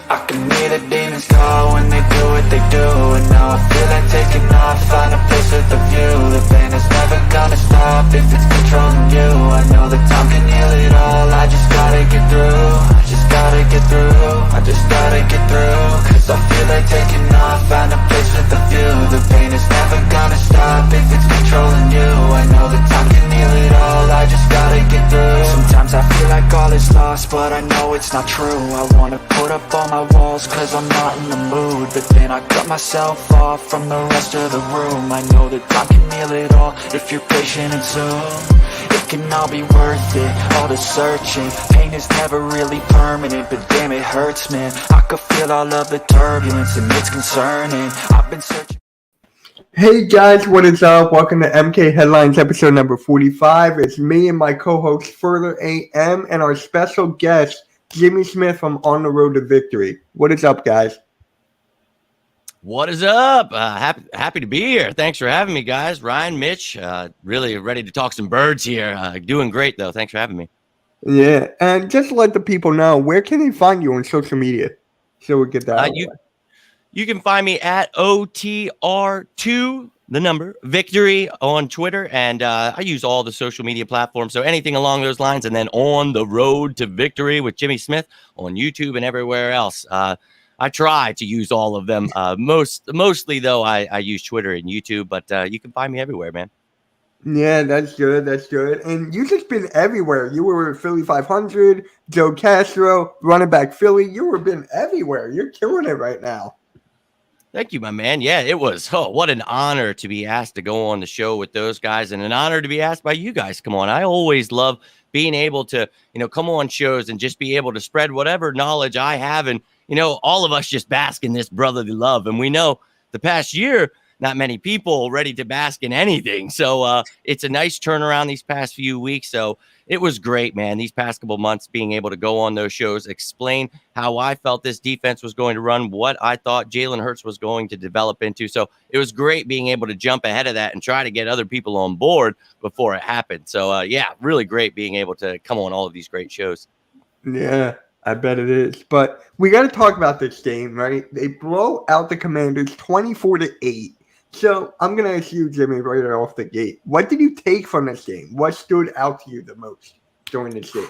I can hear the demons call when they do what they do. And now I feel like taking off, find a place with a view. The pain is never gonna stop if it's controlling you. I know that time can heal it all, I just gotta get through. I just gotta get through, I just gotta get through. Cause I feel like taking off, find a place with a view. The pain is never gonna stop if it's controlling you. I know that time can heal it all, I just gotta get through. Sometimes I feel like all is lost, but I know it's not true. I wanna put up all my walls cause I'm not in the mood, but then I cut myself off from the rest of the room. I know that time can heal it all if you're patient and soon. It can all be worth it, all the searching. Pain is never really permanent, but damn it hurts, man. I could feel all of the turbulence and it's concerning. I've been searching. Hey guys, what is up? Welcome to MK Headlines episode number 45. It's me and my co-host Further AM and our special guest Jimmy Smith from On the Road to Victory. What is up, guys? What is up? Happy to be here. Thanks for having me, guys. Ryan, Mitch, really ready to talk some birds here. Doing great, though. Thanks for having me. Yeah, and just to let the people know, where can they find you on social media? So we get that. You can find me at OTR2, the number, Victory on Twitter, and I use all the social media platforms, so anything along those lines, and then On the Road to Victory with Jimmy Smith on YouTube and everywhere else. I try to use all of them. Mostly, though, I use Twitter and YouTube, but you can find me everywhere, man. Yeah, that's good. That's good. And you've just been everywhere. You were with Philly 500, Joe Castro, running back Philly. You were been everywhere. You're killing it right now. Thank you, my man. Yeah, it was. Oh, what an honor to be asked to go on the show with those guys, and an honor to be asked by you guys. Come on. I always love being able to, come on shows and just be able to spread whatever knowledge I have. And, all of us just bask in this brotherly love. And we know the past year, not many people ready to bask in anything. So it's a nice turnaround these past few weeks. So it was great, man. These past couple months being able to go on those shows, explain how I felt this defense was going to run, what I thought Jalen Hurts was going to develop into. So it was great being able to jump ahead of that and try to get other people on board before it happened. So, yeah, really great being able to come on all of these great shows. Yeah, I bet it is. But we got to talk about this game, right? They blow out the Commanders 24-8. So I'm going to ask you, Jimmy, right off the gate. What did you take from this game? What stood out to you the most during this game?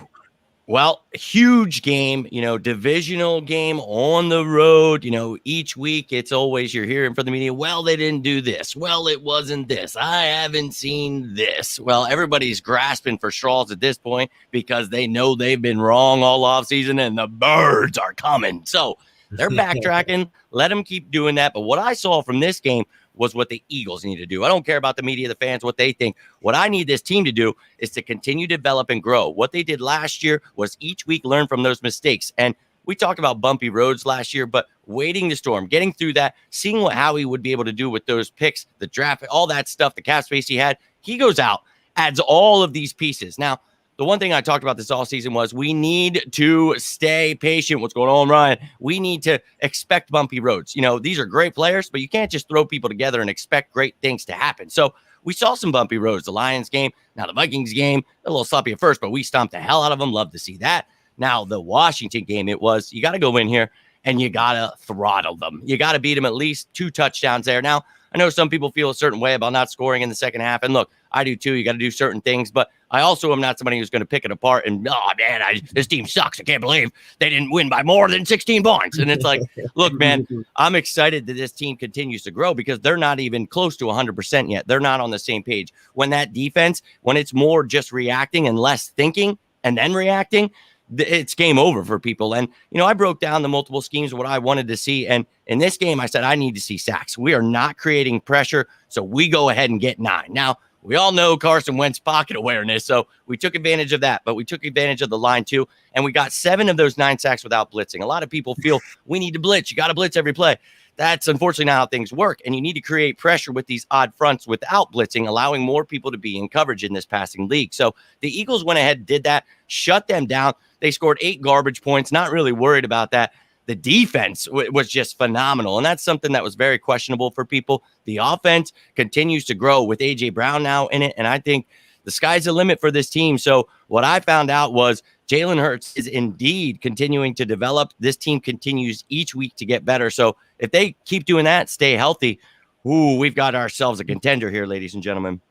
Well, huge game, divisional game on the road. Each week it's always you're hearing from the media, well, they didn't do this. Well, it wasn't this. I haven't seen this. Well, everybody's grasping for straws at this point because they know they've been wrong all offseason and the birds are coming. So they're backtracking. Let them keep doing that. But what I saw from this game was what the Eagles need to do. I don't care about the media, the fans, what they think. What I need this team to do is to continue to develop and grow. What they did last year was each week learn from those mistakes. And we talked about bumpy roads last year, but waiting the storm, getting through that, seeing what Howie would be able to do with those picks, the draft, all that stuff, the cap space he had. He goes out, adds all of these pieces. Now, the one thing I talked about this all season was we need to stay patient. What's going on, Ryan? We need to expect bumpy roads. These are great players, but you can't just throw people together and expect great things to happen. So we saw some bumpy roads. The Lions game, now the Vikings game, a little sloppy at first, but we stomped the hell out of them. Love to see that. Now the Washington game, it was, you got to go in here and you got to throttle them. You got to beat them at least 2 touchdowns there. Now, I know some people feel a certain way about not scoring in the second half. And look, I do too. You got to do certain things, but I also am not somebody who's going to pick it apart and, oh man, this team sucks. I can't believe they didn't win by more than 16 points. And it's like, look, man, I'm excited that this team continues to grow because they're not even close to 100% yet. They're not on the same page. When that defense, when it's more just reacting and less thinking and then reacting, it's game over for people. And, I broke down the multiple schemes of what I wanted to see. And in this game, I said, I need to see sacks. We are not creating pressure. So we go ahead and get 9. Now, we all know Carson Wentz pocket awareness. So we took advantage of that, but we took advantage of the line too. And we got 7 of those 9 sacks without blitzing. A lot of people feel we need to blitz. You got to blitz every play. That's unfortunately not how things work. And you need to create pressure with these odd fronts without blitzing, allowing more people to be in coverage in this passing league. So the Eagles went ahead and did that, shut them down. They scored 8 garbage points, not really worried about that. The defense was just phenomenal, and that's something that was very questionable for people. The offense continues to grow with A.J. Brown now in it, and I think the sky's the limit for this team. So what I found out was Jalen Hurts is indeed continuing to develop. This team continues each week to get better. So if they keep doing that, stay healthy, we've got ourselves a contender here, ladies and gentlemen.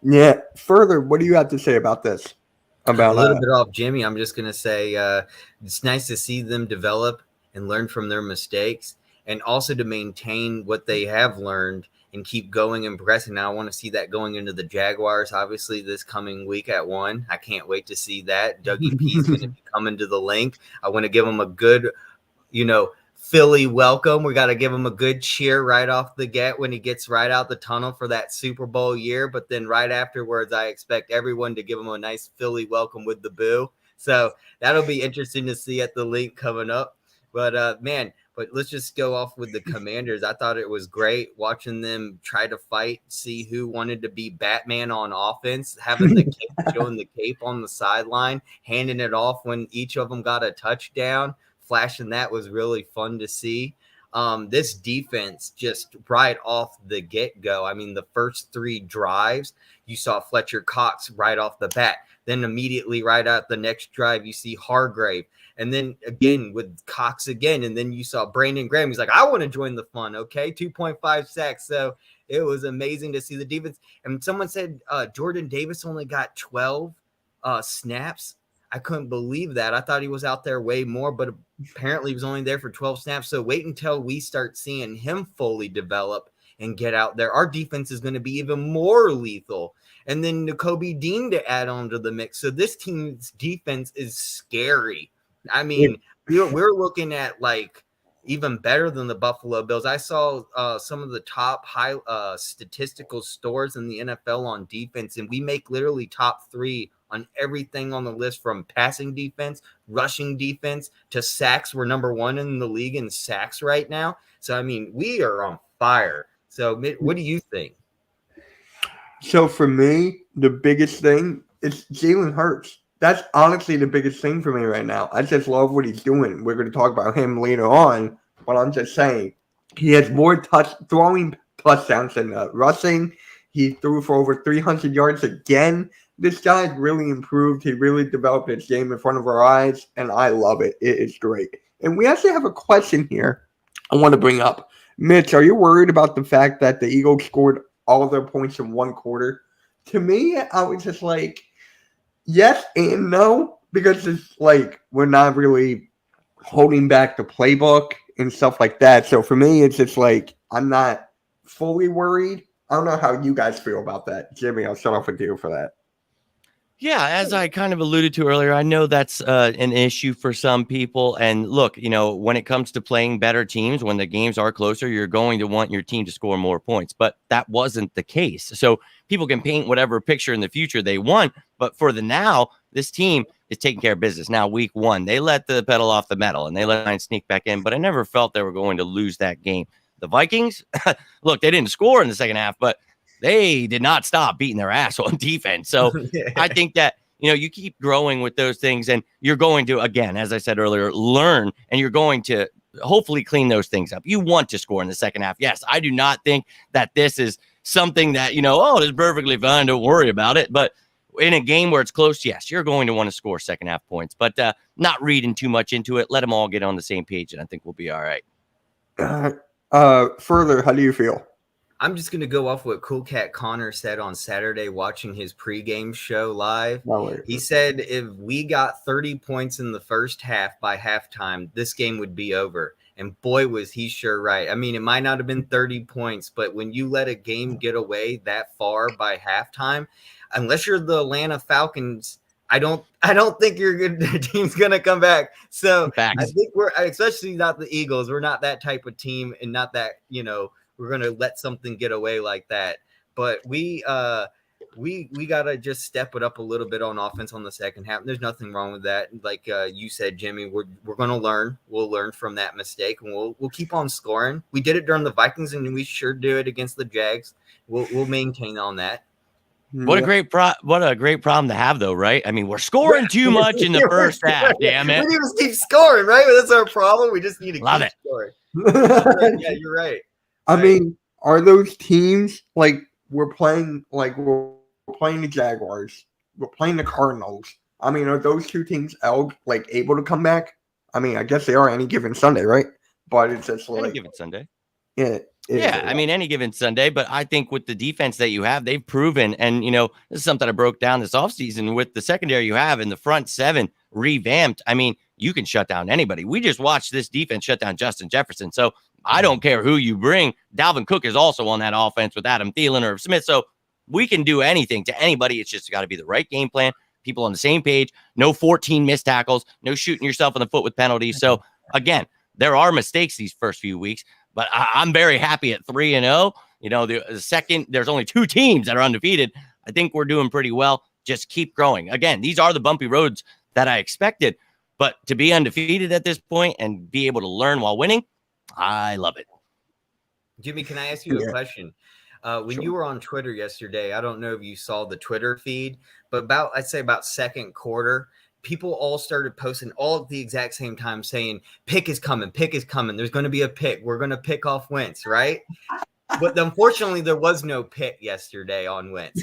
Yeah. Further, what do you have to say about this? About a little bit off Jimmy, I'm just going to say it's nice to see them develop and learn from their mistakes, and also to maintain what they have learned and keep going and progressing. Now I want to see that going into the Jaguars, obviously, this coming week at 1. I can't wait to see that. Dougie P is going to be coming to the link. I want to give him a good, Philly welcome. We got to give him a good cheer right off the get when he gets right out the tunnel for that Super Bowl year. But then right afterwards, I expect everyone to give him a nice Philly welcome with the boo. So that'll be interesting to see at the link coming up. But but let's just go off with the Commanders. I thought it was great watching them try to fight, see who wanted to be Batman on offense, having the cape, showing the cape on the sideline, handing it off when each of them got a touchdown. Flashing that was really fun to see. This defense just right off the get-go. I mean, the first 3 drives, you saw Fletcher Cox right off the bat. Then immediately right out the next drive, you see Hargrave. And then again with Cox again. And then you saw Brandon Graham. He's like, I want to join the fun. Okay, 2.5 sacks. So it was amazing to see the defense. And someone said Jordan Davis only got 12 snaps. I couldn't believe that. I thought he was out there way more, but apparently he was only there for 12 snaps. So wait until we start seeing him fully develop and get out there. Our defense is going to be even more lethal. And then Nakobe Dean to add on to the mix. So this team's defense is scary. I mean, we're looking at like even better than the Buffalo Bills. I saw some of the top high statistical scores in the NFL on defense, and we make literally top 3 on everything on the list, from passing defense, rushing defense, to sacks. We're number 1 in the league in sacks right now. So, I mean, we are on fire. So what do you think? So for me, the biggest thing is Jalen Hurts. That's honestly the biggest thing for me right now. I just love what he's doing. We're going to talk about him later on, but I'm just saying he has more throwing touchdowns than rushing. He threw for over 300 yards again. This guy's really improved. He really developed his game in front of our eyes, and I love it. It is great. And we actually have a question here I want to bring up. Mitch, are you worried about the fact that the Eagles scored all of their points in 1 quarter? To me, I was just like, yes and no, because it's like we're not really holding back the playbook and stuff like that. So for me, it's just like I'm not fully worried. I don't know how you guys feel about that. Jimmy, I'll start off with you for that. Yeah, as I kind of alluded to earlier, I know that's an issue for some people. And look, when it comes to playing better teams, when the games are closer, you're going to want your team to score more points. But that wasn't the case. So people can paint whatever picture in the future they want. But for the now, this team is taking care of business. Now, week 1, they let the pedal off the metal and they let Lions sneak back in. But I never felt they were going to lose that game. The Vikings, look, they didn't score in the second half, but they did not stop beating their ass on defense. So I think that, you keep growing with those things, and you're going to, again, as I said earlier, learn, and you're going to hopefully clean those things up. You want to score in the second half. Yes, I do not think that this is something that, this is perfectly fine. Don't worry about it. But in a game where it's close, yes, you're going to want to score second half points, but not reading too much into it. Let them all get on the same page, and I think we'll be all right. Further, how do you feel? I'm just going to go off what Cool Cat Connor said on Saturday watching his pregame show live. He said if we got 30 points in the first half by halftime, this game would be over. And boy, was he sure right. I mean, it might not have been 30 points, but when you let a game get away that far by halftime, unless you're the Atlanta Falcons, I don't think the team's going to come back. So Facts. I think we're, especially not the Eagles, we're not that type of team, and not that, we're going to let something get away like that. But we got to just step it up a little bit on offense on the second half. There's nothing wrong with that. Like you said, Jimmy, we're going to learn. We'll learn from that mistake, and we'll keep on scoring. We did it during the Vikings, and we sure do it against the Jags. We'll maintain on that. What a great problem to have, though, right? I mean, we're scoring too much in the first half. Damn it! We need to keep scoring, right? That's our problem. We just need to keep scoring. Yeah, you're right. I mean, are those teams like we're playing playing the Jaguars. We're playing the Cardinals. I mean, are those two teams able to come back? I mean, I guess they are any given Sunday, right? But it's just Any given Sunday. Yeah, I mean, any given Sunday, but I think with the defense that you have, they've proven, and this is something I broke down this offseason with the secondary you have in the front seven revamped. I mean, you can shut down anybody. We just watched this defense shut down Justin Jefferson. So I don't care who you bring. Dalvin Cook is also on that offense with Adam Thielen or Smith. So we can do anything to anybody. It's just got to be the right game plan. People on the same page. No 14 missed tackles. No shooting yourself in the foot with penalties. So again, there are mistakes these first few weeks. But I'm very happy at 3-0. The second, there's only 2 teams that are undefeated. I think we're doing pretty well. Just keep growing. Again, these are the bumpy roads that I expected. But to be undefeated at this point and be able to learn while winning, I love it. Jimmy, can I ask you a question? When you were on Twitter yesterday, I don't know if you saw the Twitter feed, but I'd say about second quarter, people all started posting all at the exact same time saying, pick is coming. There's going to be a pick. We're going to pick off Wentz, right? But unfortunately, there was no pick yesterday on Wentz.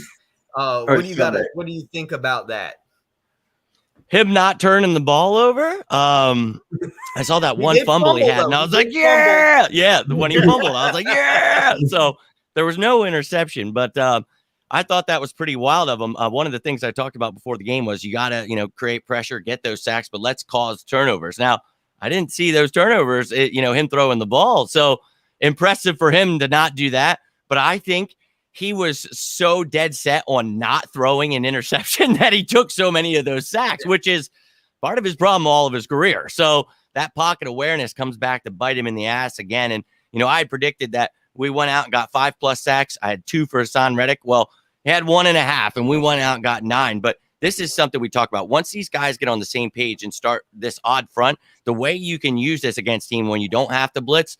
What do you think about that? Him not turning the ball over. I saw that one fumble he had, and I was like, yeah. When he fumbled, I was like, yeah. So there was no interception, but I thought that was pretty wild of him. One of the things I talked about before the game was you got to, create pressure, get those sacks, but let's cause turnovers. Now, I didn't see those turnovers, him throwing the ball. So impressive for him to not do that. But I think he was so dead set on not throwing an interception that he took so many of those sacks, which is part of his problem all of his career. So that pocket awareness comes back to bite him in the ass again. And, I had predicted that we went out and got 5+ sacks. I had 2 for Hassan Reddick. Well, he had 1.5, and we went out and got 9. But this is something we talk about. Once these guys get on the same page and start this odd front, the way you can use this against team when you don't have to blitz,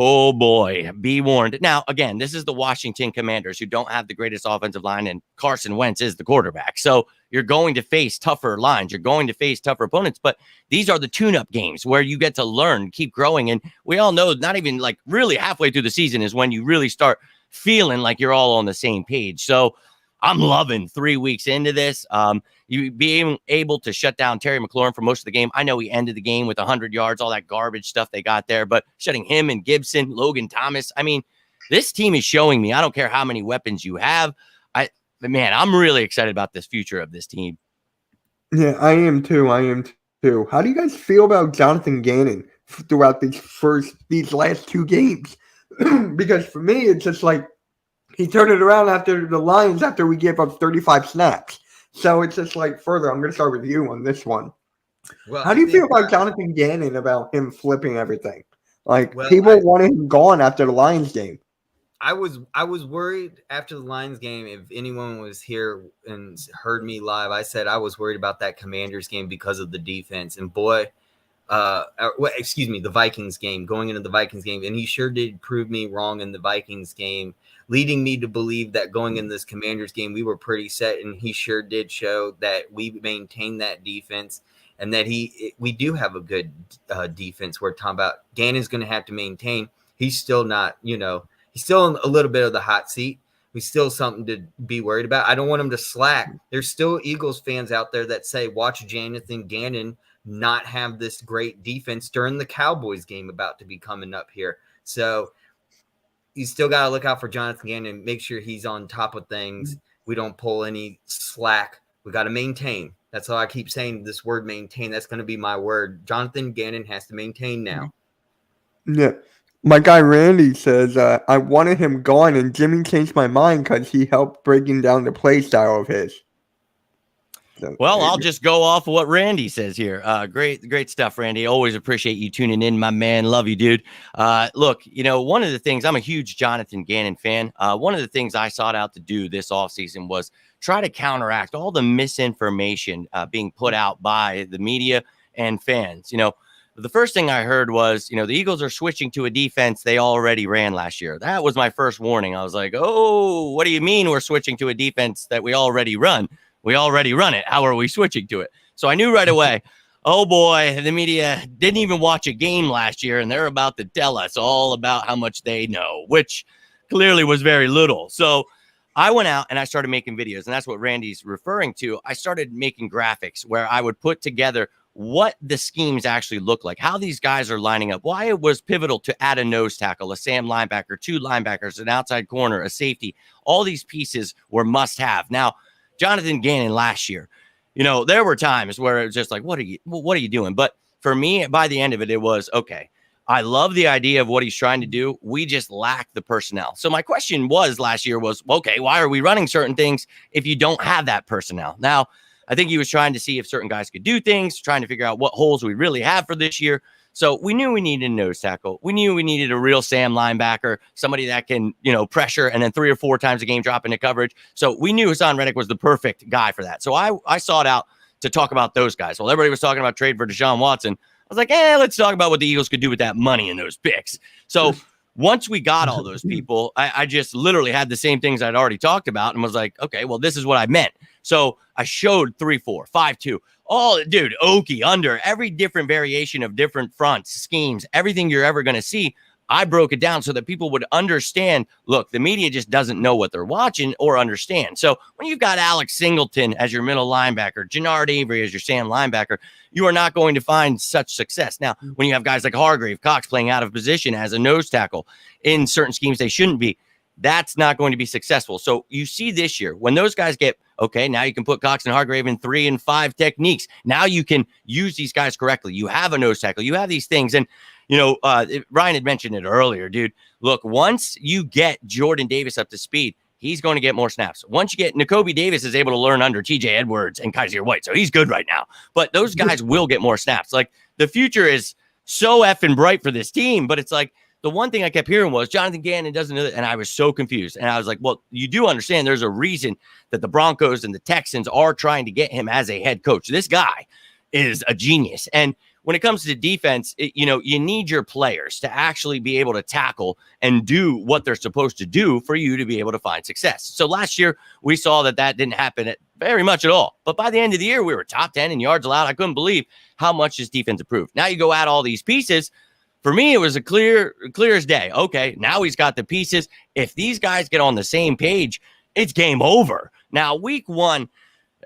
oh boy, be warned. Now, again, this is the Washington Commanders who don't have the greatest offensive line, and Carson Wentz is the quarterback. So you're going to face tougher lines. You're going to face tougher opponents. But these are the tune-up games where you get to learn, keep growing. And we all know not even really halfway through the season is when you really start feeling like you're all on the same page. So I'm loving 3 weeks into this. You being able to shut down Terry McLaurin for most of the game. I know he ended the game with 100 yards, all that garbage stuff they got there, but shutting him and Gibson, Logan Thomas. I mean, this team is showing me, I don't care how many weapons you have. I'm really excited about this future of this team. Yeah, I am too. How do you guys feel about Jonathan Gannon throughout these last 2 games? Because for me, it's just he turned it around after the Lions after we gave up 35 snaps. So it's just further, I'm going to start with you on this one. Well, how do you feel about Jonathan Gannon, about him flipping everything? People wanted him gone after the Lions game. I was worried after the Lions game. If anyone was here and heard me live, I said I was worried about that Commanders game because of the defense. And boy, the Vikings game, going into the Vikings game. And he sure did prove me wrong in the Vikings game, leading me to believe that going in this Commanders game, we were pretty set. And he sure did show that we maintained that defense and that we do have a good defense. We're talking about Gannon's going to have to maintain. He's still not, he's still in a little bit of the hot seat. We still something to be worried about. I don't want him to slack. There's still Eagles fans out there that say, watch Jonathan Gannon not have this great defense during the Cowboys game about to be coming up here. So you still got to look out for Jonathan Gannon, make sure he's on top of things. We don't pull any slack. We got to maintain. That's all I keep saying, this word maintain. That's going to be my word. Jonathan Gannon has to maintain now. Yeah. My guy Randy says, I wanted him gone, and Jimmy changed my mind because he helped breaking down the play style of his. So, well, I'll just go off of what Randy says here. Great stuff, Randy. Always appreciate you tuning in, my man. Love you, dude. Look, one of the things, I'm a huge Jonathan Gannon fan. One of the things I sought out to do this offseason was try to counteract all the misinformation being put out by the media and fans. The first thing I heard was, the Eagles are switching to a defense they already ran last year. That was my first warning. I was like, oh, what do you mean we're switching to a defense that we already run? We already run it. How are we switching to it? So I knew right away, oh boy, the media didn't even watch a game last year, and they're about to tell us all about how much they know, which clearly was very little. So I went out and I started making videos, and that's what Randy's referring to. I started making graphics where I would put together what the schemes actually look like, how these guys are lining up, why it was pivotal to add a nose tackle, a Sam linebacker, 2 linebackers, an outside corner, a safety. All these pieces were must have. Now, Jonathan Gannon last year, there were times where it was just like, what are you doing? But for me, by the end of it, it was okay. I love the idea of what he's trying to do. We just lack the personnel. So my question last year was, okay, why are we running certain things if you don't have that personnel? Now, I think he was trying to see if certain guys could do things, trying to figure out what holes we really have for this year. So we knew we needed a nose tackle. We knew we needed a real Sam linebacker, somebody that can, pressure and then 3 or 4 times a game drop into coverage. So we knew Hassan Reddick was the perfect guy for that. So I sought out to talk about those guys. While everybody was talking about trade for Deshaun Watson, I was like, let's talk about what the Eagles could do with that money and those picks. So once we got all those people, I just literally had the same things I'd already talked about and was like, okay, well, this is what I meant. So I showed 3-4, 5-2, all, dude, Okie, under, every different variation of different fronts, schemes, everything you're ever going to see. I broke it down so that people would understand, look, the media just doesn't know what they're watching or understand. So when you've got Alex Singleton as your middle linebacker, Jannard Avery as your Sam linebacker, you are not going to find such success. Now, when you have guys like Hargrave, Cox playing out of position as a nose tackle in certain schemes they shouldn't be, that's not going to be successful. So you see this year, when those guys get, okay, now you can put Cox and Hargrave in 3 and 5 techniques. Now you can use these guys correctly. You have a nose tackle. You have these things. And Ryan had mentioned it earlier, dude. Look, once you get Jordan Davis up to speed, he's going to get more snaps. Once you get N'Kobe Davis is able to learn under TJ Edwards and Kaiser White, so he's good right now. But those guys will get more snaps. Like, the future is so effing bright for this team, but it's like, the one thing I kept hearing was Jonathan Gannon doesn't know that, and I was so confused. And I was like, well, you do understand there's a reason that the Broncos and the Texans are trying to get him as a head coach. This guy is a genius. And when it comes to defense, you need your players to actually be able to tackle and do what they're supposed to do for you to be able to find success. So last year, we saw that didn't happen very much at all. But by the end of the year, we were top 10 in yards allowed. I couldn't believe how much this defense improved. Now you go add all these pieces. For me, it was a clear as day. Okay, now he's got the pieces. If these guys get on the same page, it's game over. Now, week 1,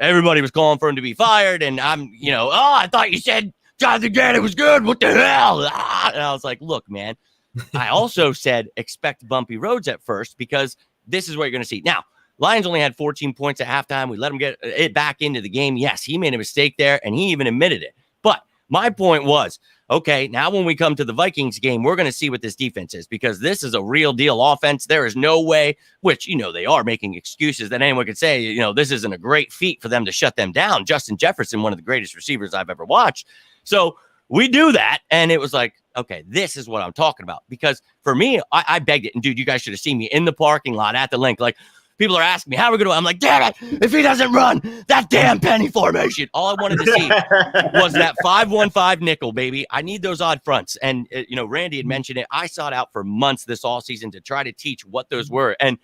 everybody was calling for him to be fired, and I'm, I thought you said Jonathan Gannon was good. What the hell? And I was like, look, man, I also said expect bumpy roads at first because this is what you're going to see. Now, Lions only had 14 points at halftime. We let him get it back into the game. Yes, he made a mistake there, and he even admitted it. But my point was, okay, now when we come to the Vikings game, we're going to see what this defense is because this is a real deal offense. There is no way, which, they are making excuses that anyone could say, this isn't a great feat for them to shut them down. Justin Jefferson, one of the greatest receivers I've ever watched. So we do that. And it was like, okay, this is what I'm talking about. Because for me, I begged it. And dude, you guys should have seen me in the parking lot at the link. Like, people are asking me, how are we going to, I'm like, damn it, if he doesn't run that damn penny formation. All I wanted to see was that 5-1-5 nickel, baby. I need those odd fronts. And, Randy had mentioned it. I sought out for months this all season to try to teach what those were. And,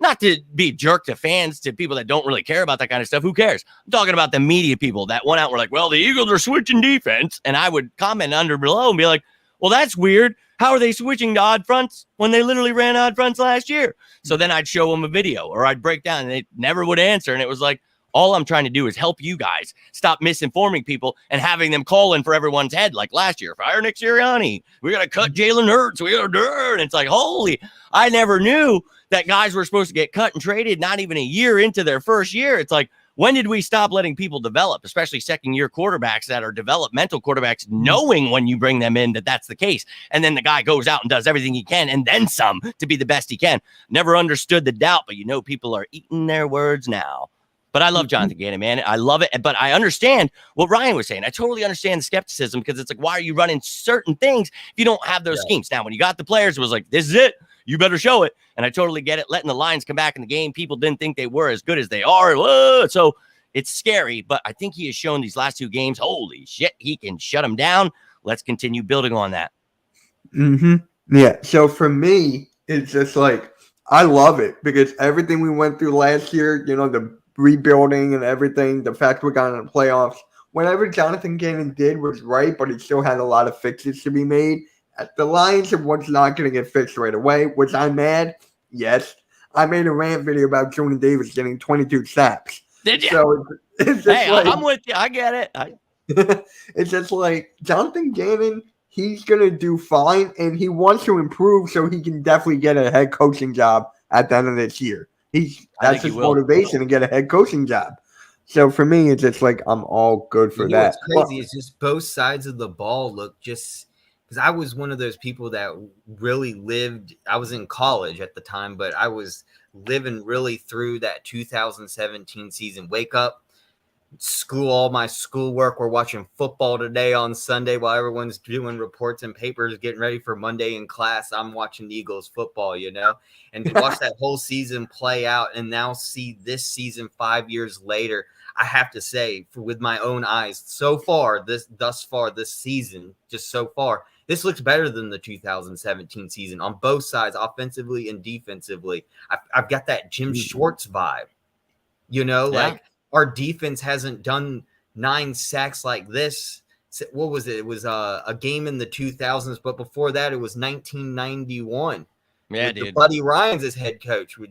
not to be a jerk to fans, to people that don't really care about that kind of stuff. Who cares? I'm talking about the media people that went out and were like, well, the Eagles are switching defense. And I would comment under below and be like, well, that's weird. How are they switching to odd fronts when they literally ran odd fronts last year? So then I'd show them a video or I'd break down and they never would answer. And it was like, all I'm trying to do is help you guys stop misinforming people and having them call in for everyone's head. Like last year, fire Nick Sirianni. We're going to cut Jalen Hurts. We're going to, and it's like, holy, I never knew that guys were supposed to get cut and traded not even a year into their first year. It's like, when did we stop letting people develop, especially second-year quarterbacks that are developmental quarterbacks, knowing when you bring them in that that's the case? And then the guy goes out and does everything he can and then some to be the best he can. Never understood the doubt, but people are eating their words now. But I love Jonathan Gannon, man. I love it. But I understand what Ryan was saying. I totally understand the skepticism because it's like, why are you running certain things if you don't have those schemes? Now, when you got the players, it was like, this is it. You better show it. And I totally get it. Letting the Lions come back in the game. People didn't think they were as good as they are. Whoa. So it's scary, but I think he has shown these last 2 games, holy shit, he can shut them down. Let's continue building on that. Yeah. So for me, it's just like, I love it because everything we went through last year, the rebuilding and everything, the fact we got in the playoffs, whatever Jonathan Gannon did was right, but he still had a lot of fixes to be made. The Lions are what's not going to get fixed right away. Was I mad? Yes. I made a rant video about Jordan Davis getting 22 sacks. Did you? So it's just Hey, like, I'm with you. I get it. it's just like Jonathan Gannon, he's going to do fine, and he wants to improve so he can definitely get a head coaching job at the end of this year. That's his motivation to get a head coaching job. So for me, it's just like I'm all good for that. What's crazy is just both sides of the ball look just because I was one of those people that really lived. I was in college at the time, but I was living really through that 2017 season. Wake up, school, all my schoolwork. We're watching football today on Sunday while everyone's doing reports and papers, getting ready for Monday in class. I'm watching the Eagles football, and to watch that whole season play out and now see this season 5 years later, I have to say, with my own eyes, thus far this season, just so far, this looks better than the 2017 season on both sides, offensively and defensively. I've got that Jim Schwartz vibe, like our defense hasn't done 9 sacks like this. What was it? It was a game in the 2000s, but before that, it was 1991. Yeah, with dude. Buddy Ryan's as head coach with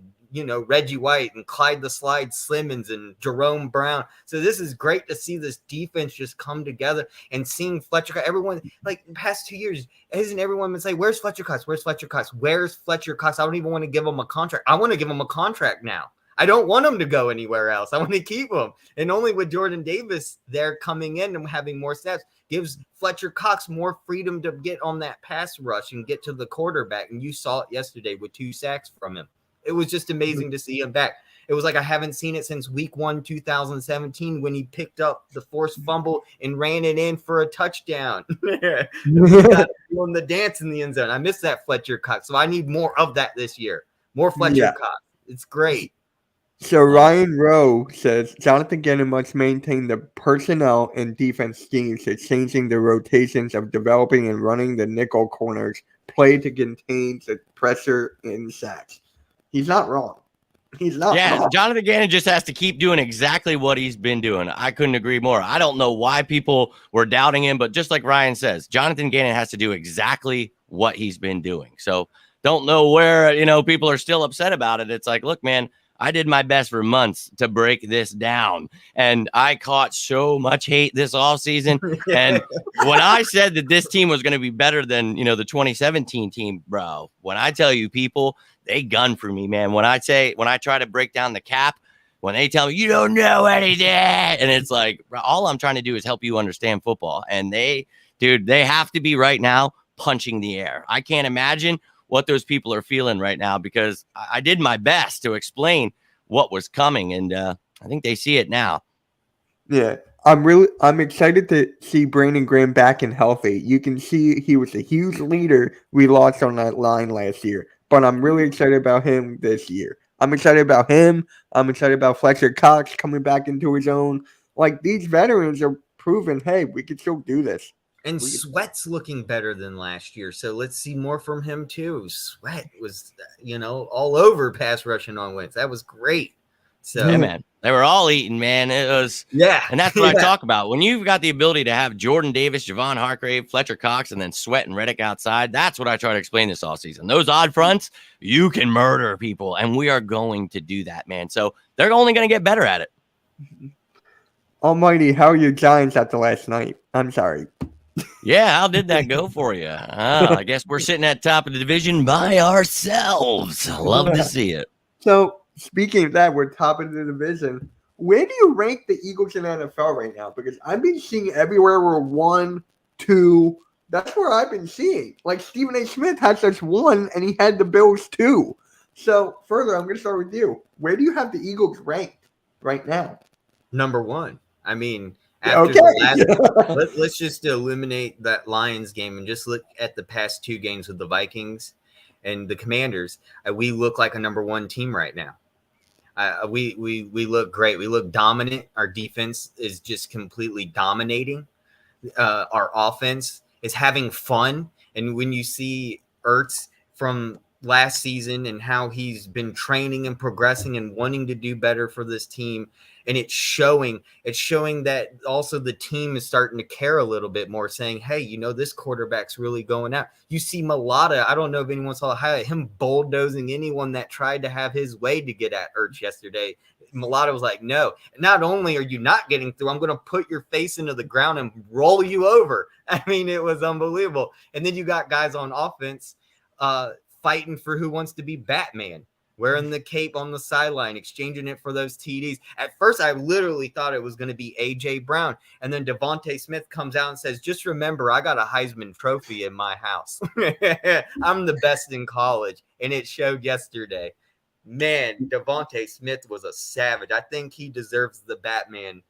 Reggie White and Clyde the Slide Simmons and Jerome Brown. So this is great to see this defense just come together and seeing Fletcher. Everyone, like the past 2 years, hasn't everyone been saying, "Where's Fletcher Cox? Where's Fletcher Cox? Where's Fletcher Cox?" I don't even want to give him a contract. I want to give him a contract now. I don't want him to go anywhere else. I want to keep him. And only with Jordan Davis there coming in and having more snaps gives Fletcher Cox more freedom to get on that pass rush and get to the quarterback. And you saw it yesterday with 2 sacks from him. It was just amazing to see him back. It was like I haven't seen it since week 1, 2017, when he picked up the forced fumble and ran it in for a touchdown. Doing the dance in the end zone. I miss that Fletcher Cox. So I need more of that this year. More Fletcher Cox. It's great. So Ryan Rowe says Jonathan Gannon must maintain the personnel and defense schemes to changing the rotations of developing and running the nickel corners play to contain the pressure in sacks. He's not wrong. He's not wrong. Jonathan Gannon just has to keep doing exactly what he's been doing. I couldn't agree more. I don't know why people were doubting him, but just like Ryan says, Jonathan Gannon has to do exactly what he's been doing. So don't know where, people are still upset about it. It's like, look, man, I did my best for months to break this down, and I caught so much hate this offseason. And when I said that this team was going to be better than, the 2017 team, bro, when I tell you people, they gun for me, man. When I try to break down the cap, when they tell me you don't know anything, and it's like, all I'm trying to do is help you understand football. And they have to be right now punching the air. I can't imagine what those people are feeling right now, because I did my best to explain what was coming, and I think they see it now. Yeah, I'm excited to see Brandon Graham back and healthy. You can see he was a huge leader we lost on that line last year, but I'm really excited about him this year. I'm excited about him. I'm excited about Fletcher Cox coming back into his own. Like, these veterans are proving, hey, we can still do this. And Sweat's looking better than last year, so let's see more from him too. Sweat was, all over pass rushing on Wentz. That was great. So yeah, man, they were all eating, man. It was, and that's what I talk about. When you've got the ability to have Jordan Davis, Javon Hargrave, Fletcher Cox, and then Sweat and Reddick outside, that's what I try to explain this offseason. Those odd fronts, you can murder people, and we are going to do that, man. So they're only going to get better at it. Almighty, how are your Giants after last night? I'm sorry. Yeah, how did that go for you? I guess we're sitting at top of the division by ourselves. Love to see it. So, speaking of that, we're top of the division. Where do you rank the Eagles in the NFL right now? Because I've been seeing everywhere we're 1, 2. That's where I've been seeing. Like, Stephen A. Smith has us 1, and he had the Bills 2. So, further, I'm going to start with you. Where do you have the Eagles ranked right now? Number 1. I mean, after the last, let's just eliminate that Lions game and just look at the past 2 games with the Vikings and the Commanders. We look like a number 1 team right now. We look great. We look dominant. Our defense is just completely dominating. Our offense is having fun. And when you see Ertz from last season and how he's been training and progressing and wanting to do better for this team. And it's showing that also the team is starting to care a little bit more, saying, hey, this quarterback's really going out. You see Mulata, I don't know if anyone saw him bulldozing anyone that tried to have his way to get at Ertz yesterday. Mulata was like, no, not only are you not getting through, I'm going to put your face into the ground and roll you over. I mean, it was unbelievable. And then you got guys on offense fighting for who wants to be Batman, wearing the cape on the sideline, exchanging it for those TDs. At first, I literally thought it was going to be A.J. Brown. And then Devontae Smith comes out and says, just remember, I got a Heisman Trophy in my house. I'm the best in college. And it showed yesterday. Man, Devontae Smith was a savage. I think he deserves the Batman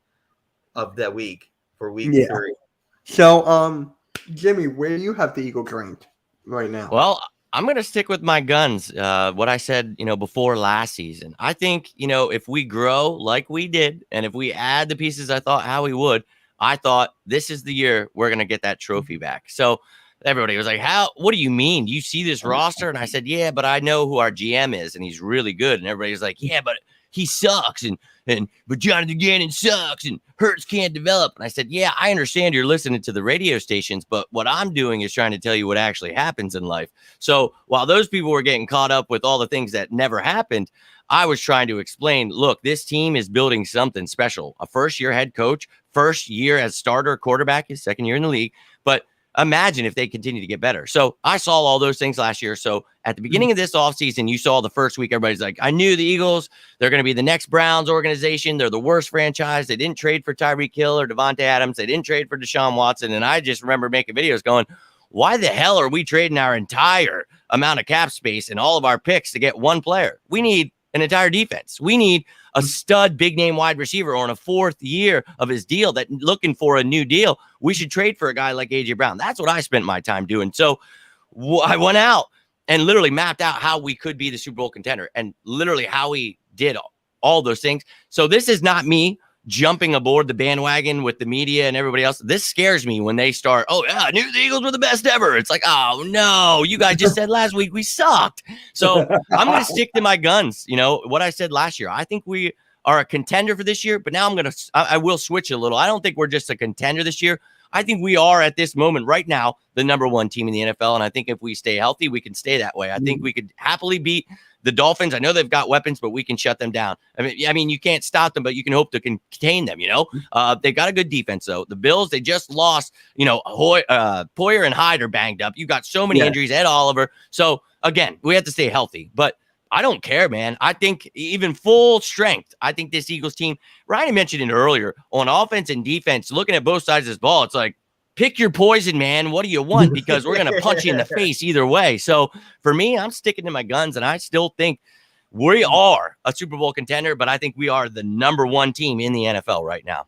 of the week for week 3. So, Jimmy, where do you have the Eagles ranked right now? Well, I'm going to stick with my guns. What I said, before last season. I think, if we grow like we did, and if we add the pieces I thought how we would, I thought this is the year we're going to get that trophy back. So everybody was like, what do you mean? Do you see this roster? And I said, yeah, but I know who our GM is, and he's really good. And everybody was like, yeah, but he sucks. But Jonathan Gannon sucks, and Hurts can't develop. And I said, yeah, I understand you're listening to the radio stations, but what I'm doing is trying to tell you what actually happens in life. So while those people were getting caught up with all the things that never happened, I was trying to explain, look, this team is building something special. A first-year head coach, first year as starter quarterback, his second year in the league. But imagine if they continue to get better. So I saw all those things last year. So at the beginning of this offseason, you saw the first week, everybody's like, I knew the Eagles, they're going to be the next Browns organization. They're the worst franchise. They didn't trade for Tyreek Hill or Devontae Adams. They didn't trade for Deshaun Watson. And I just remember making videos going, why the hell are we trading our entire amount of cap space and all of our picks to get one player? We need an entire defense. We need a stud big name wide receiver on a 4th year of his deal that looking for a new deal. We should trade for a guy like A.J. Brown. That's what I spent my time doing. So I went out and literally mapped out how we could be the Super Bowl contender and literally how we did all those things. So this is not me jumping aboard the bandwagon with the media and everybody else. This scares me when they start, oh yeah, I knew the Eagles were the best ever. It's like, oh no, you guys just said last week we sucked. So I'm going to stick to my guns. What I said last year, I think we are a contender for this year, but now I will switch a little. I don't think we're just a contender this year. I think we are at this moment right now, the number 1 team in the NFL. And I think if we stay healthy, we can stay that way. I think we could happily beat the Dolphins. I know they've got weapons, but we can shut them down. I mean, you can't stop them, but you can hope to contain them. They've got a good defense though. The Bills, they just lost. Poyer and Hyde are banged up. You got so many injuries. Ed Oliver. So again, we have to stay healthy. But I don't care, man. I think even full strength, I think this Eagles team. Ryan mentioned it earlier on offense and defense. Looking at both sides of this ball, it's like, pick your poison, man. What do you want? Because we're going to punch you in the face either way. So for me, I'm sticking to my guns, and I still think we are a Super Bowl contender, but I think we are the number 1 team in the NFL right now.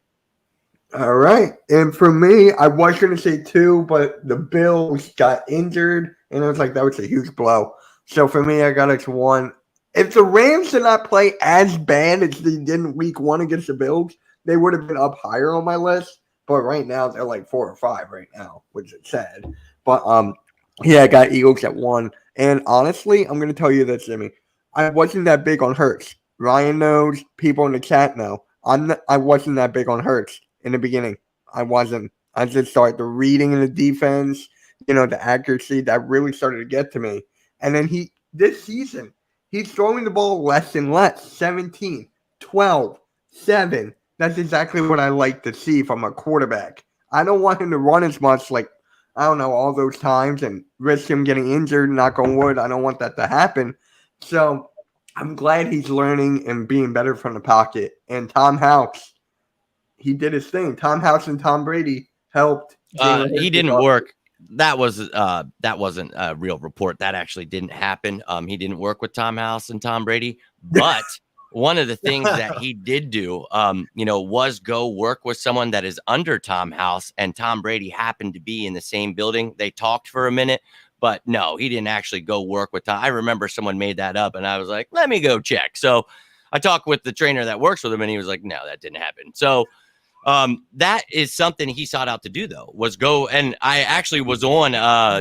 All right. And for me, I was going to say 2, but the Bills got injured, and I was like, that was a huge blow. So for me, I got it to 1. If the Rams did not play as bad as they did in week 1 against the Bills, they would have been up higher on my list. But right now, they're like 4 or 5 right now, which is sad. But, I got Eagles at 1. And honestly, I'm going to tell you this, Jimmy. I wasn't that big on Hurts. Ryan knows. People in the chat know. I wasn't that big on Hurts in the beginning. I wasn't. I just started the reading in the defense, the accuracy. That really started to get to me. And then this season, he's throwing the ball less and less. 17, 12, 7. That's exactly what I like to see from a quarterback. I don't want him to run as much all those times and risk him getting injured, knock on wood. I don't want that to happen. So I'm glad he's learning and being better from the pocket. And Tom House, he did his thing. Tom House and Tom Brady helped. He didn't work. That wasn't a real report. That actually didn't happen. He didn't work with Tom House and Tom Brady, but one of the things that he did do, was go work with someone that is under Tom House, and Tom Brady happened to be in the same building. They talked for a minute, but no, he didn't actually go work with Tom. I remember someone made that up, and I was like, let me go check. So I talked with the trainer that works with him, and he was like, no, that didn't happen. So that is something he sought out to do, though, was go. And I actually was on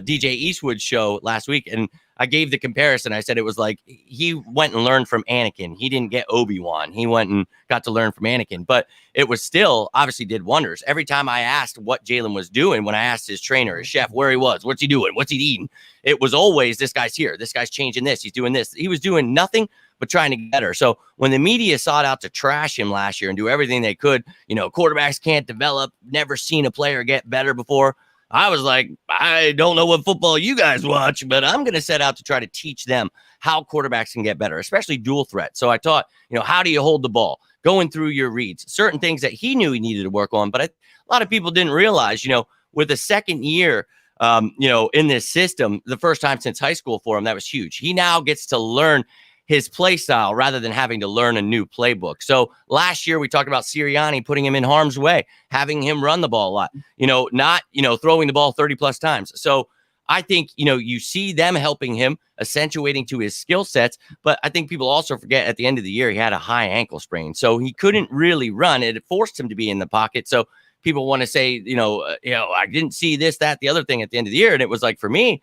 DJ Eastwood's show last week, and I gave the comparison. I said it was like he went and learned from Anakin. He didn't get Obi-Wan. He went and got to learn from Anakin, but it was still obviously did wonders. Every time I asked what Jalen was doing, when I asked his trainer, his chef, where he was, what's he doing, what's he eating, it was always, this guy's here, this guy's changing this, he's doing this. He was doing nothing but trying to get better. So when the media sought out to trash him last year and do everything they could, quarterbacks can't develop, never seen a player get better before, I was like, I don't know what football you guys watch, but I'm going to set out to try to teach them how quarterbacks can get better, especially dual threat. So I taught, how do you hold the ball, going through your reads, certain things that he knew he needed to work on. But a lot of people didn't realize, with a second year, in this system, the first time since high school for him, that was huge. He now gets to learn his play style rather than having to learn a new playbook. So last year we talked about Sirianni putting him in harm's way, having him run the ball a lot, not, throwing the ball 30 plus times. So I think, you see them helping him, accentuating to his skill sets. But I think people also forget at the end of the year, he had a high ankle sprain. So he couldn't really run. It forced him to be in the pocket. So people want to say, I didn't see this, that, the other thing at the end of the year. And it was like, for me,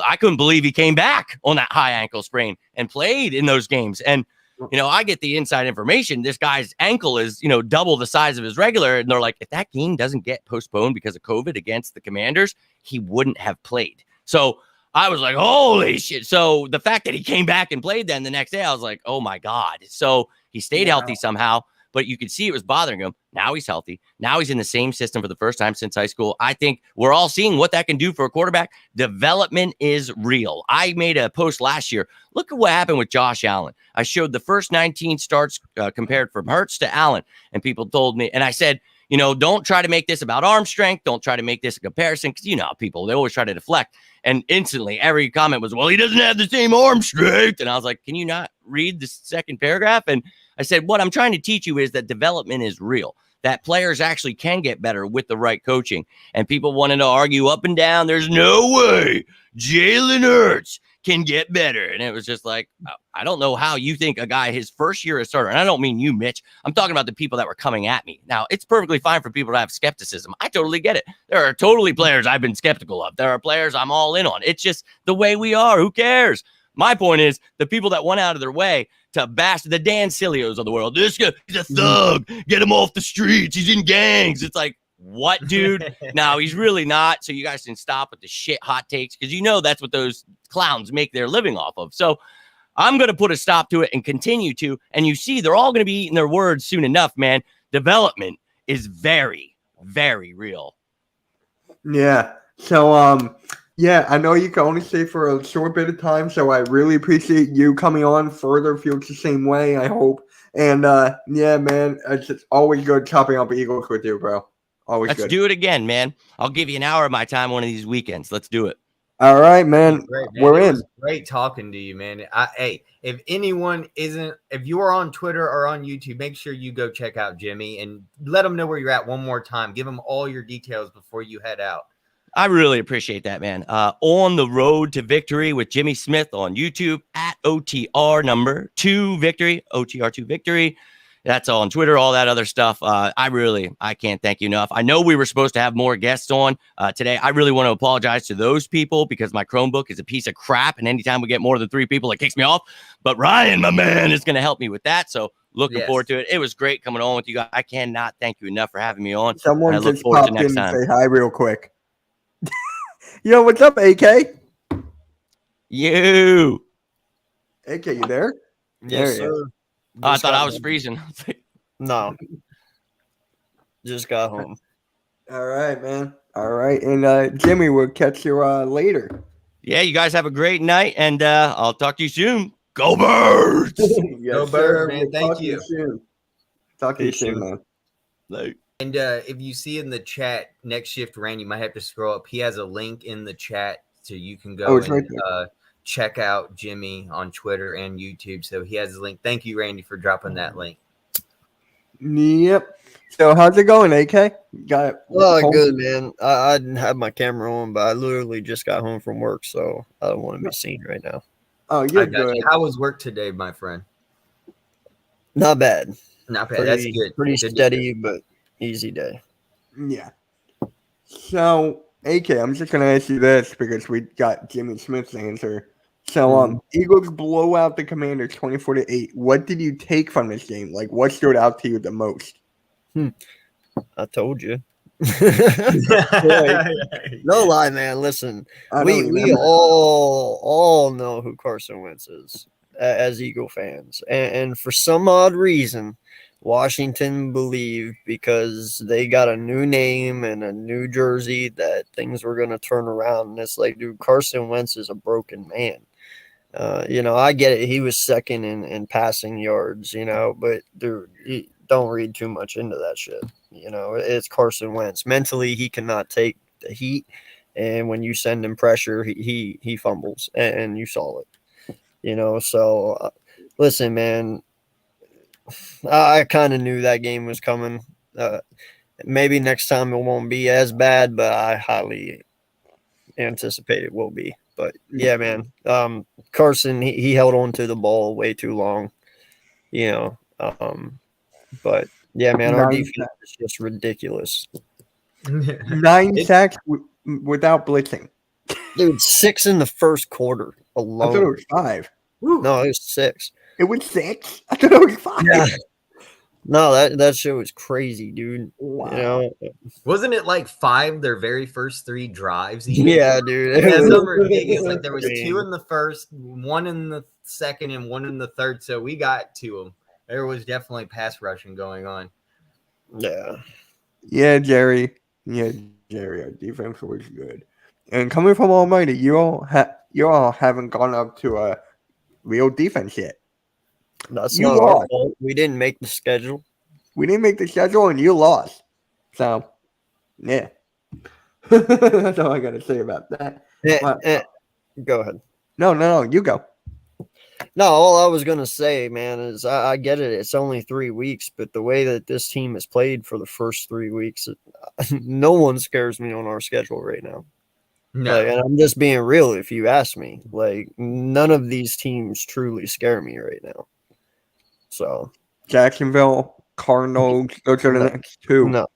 I couldn't believe he came back on that high ankle sprain and played in those games. And, I get the inside information. This guy's ankle is, double the size of his regular. And they're like, if that game doesn't get postponed because of COVID against the Commanders, he wouldn't have played. So I was like, holy shit. So the fact that he came back and played then the next day, I was like, oh my God. So he stayed healthy somehow. But you could see it was bothering him. Now he's healthy. Now he's in the same system for the first time since high school. I think we're all seeing what that can do for a quarterback. Development is real. I made a post last year. Look at what happened with Josh Allen. I showed the first 19 starts compared from Hurts to Allen. And people told me, and I said, don't try to make this about arm strength. Don't try to make this a comparison. Because people, they always try to deflect. And instantly every comment was, well, he doesn't have the same arm strength. And I was like, can you not read the second paragraph? And I said, what I'm trying to teach you is that development is real, that players actually can get better with the right coaching. And people wanted to argue up and down, there's no way Jalen Hurts can get better. And it was just like, I don't know how you think a guy his first year as starter, and I don't mean you, Mitch, I'm talking about the people that were coming at me. Now, it's perfectly fine for people to have skepticism. I totally get it. There are totally players I've been skeptical of. There are players I'm all in on. It's just the way we are. Who cares? My point is the people that went out of their way to bash the Dan Silios of the world. This guy, he's a thug. Get him off the streets. He's in gangs. It's like, what, dude? No, he's really not. So you guys can stop with the shit hot takes because that's what those clowns make their living off of. So I'm going to put a stop to it and continue to. And you see, they're all going to be eating their words soon enough, man. Development is very, very real. Yeah. So, yeah, I know you can only stay for a short bit of time, so I really appreciate you coming on. Further feels the same way, I hope. And, yeah, man, it's just always good chopping up Eagles with you, bro. Always Let's good. do it again, man. I'll give you an hour of my time one of these weekends. Let's do it. All right, man. Great, man. We're It in. was great talking to you, man. Hey, if you are on Twitter or on YouTube, make sure you go check out Jimmy and let them know where you're at one more time. Give them all your details before you head out. I really appreciate that, man. On the Road to Victory with Jimmy Smith on YouTube at OTR2 Victory, OTR2 Victory. That's all on Twitter, all that other stuff. I can't thank you enough. I know we were supposed to have more guests on today. I really want to apologize to those people because my Chromebook is a piece of crap. And anytime we get more than 3 people, it kicks me off. But Ryan, my man, is going to help me with that. So looking forward to it. It was great coming on with you guys. I cannot thank you enough for having me on. Someone I look just forward to popped in next and time. say hi real quick. Yo, what's up, AK? You. AK, you there? Yes, There he is. sir. Oh, I Just thought got I was home. freezing. No. Just got home. All right, man. All right. And Jimmy, we'll catch you later. Yeah, you guys have a great night, and I'll talk to you soon. Go Birds! Yes, Go Birds, sir. man. We'll Thank talk to you. soon. Talk to you Peace, soon, Jimmy. man. Like, And if you see in the chat, Next Shift Randy, you might have to scroll up. He has a link in the chat so you can go it's right and check out Jimmy on Twitter and YouTube. So he has a link. Thank you, Randy, for dropping that link. Yep. So how's it going, AK? Got it. Well, home? good, man. I didn't have my camera on, but I literally just got home from work, so I don't want to be seen right now. Oh, I you're got good. you. How was work today, my friend? Not bad. Not bad. That's good. Pretty Good to steady, but easy day. Yeah. So, AK, I'm just going to ask you this because we got Jimmy Smith's answer. So, Eagles blow out the Commanders 24-8. What did you take from this game? Like, what stood out to you the most? I told you. Yeah. No lie, man. Listen, I don't we remember. all know who Carson Wentz is as Eagle fans, and for some odd reason, Washington believed because they got a new name and a new jersey that things were going to turn around. And it's like, dude, Carson Wentz is a broken man. I get it. He was second in passing yards, but dude, don't read too much into that shit. It's Carson Wentz. Mentally, he cannot take the heat, and when you send him pressure, he fumbles, and you saw it. So listen, man, I kind of knew that game was coming. Maybe next time it won't be as bad, but I highly anticipate it will be. But yeah, man, Carson, he held on to the ball way too long, but yeah, man, our defense is just ridiculous. 9 sacks without blitzing. Dude, 6 in the first quarter I alone. thought it was 5. No, it was 6. It was 6? I thought it was 5. Yeah. No, that shit was crazy, dude. Wow. Wasn't it like 5 their very first 3 drives? Even? Yeah, dude. Yeah, some ridiculous. Like there was 2 in the first, 1 in the second, and 1 in the third. So we got to them. There was definitely pass rushing going on. Yeah. Yeah, Jerry. Our defense was good. And coming from Almighty, you all haven't gone up to a real defense yet. That's You not our lost. fault. We didn't make the schedule. We didn't make the schedule, and you lost. So, yeah. That's all I got to say about that. Go ahead. No, you go. No, all I was going to say, man, is I get it. It's only 3 weeks, but the way that this team has played for the first 3 weeks, no one scares me on our schedule right now. No, And I'm just being real if you ask me. Like, none of these teams truly scare me right now. So, Jacksonville, Cardinals, those are the next 2. no.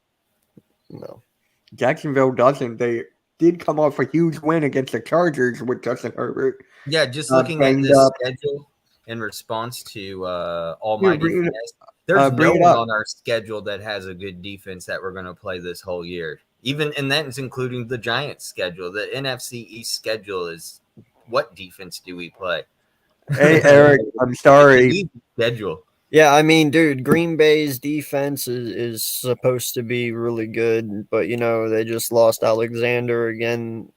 Jacksonville doesn't. They did come off a huge win against the Chargers with Justin Herbert. yeah, just looking at this schedule in response to Almighty Finesse, there's no one on our schedule that has a good defense that we're going to play this whole year. And that is including the Giants schedule. The NFC East schedule is what defense do we play? Hey, Eric, I'm sorry. Schedule. Yeah, I mean, dude, Green Bay's defense is supposed to be really good, but, they just lost Alexander again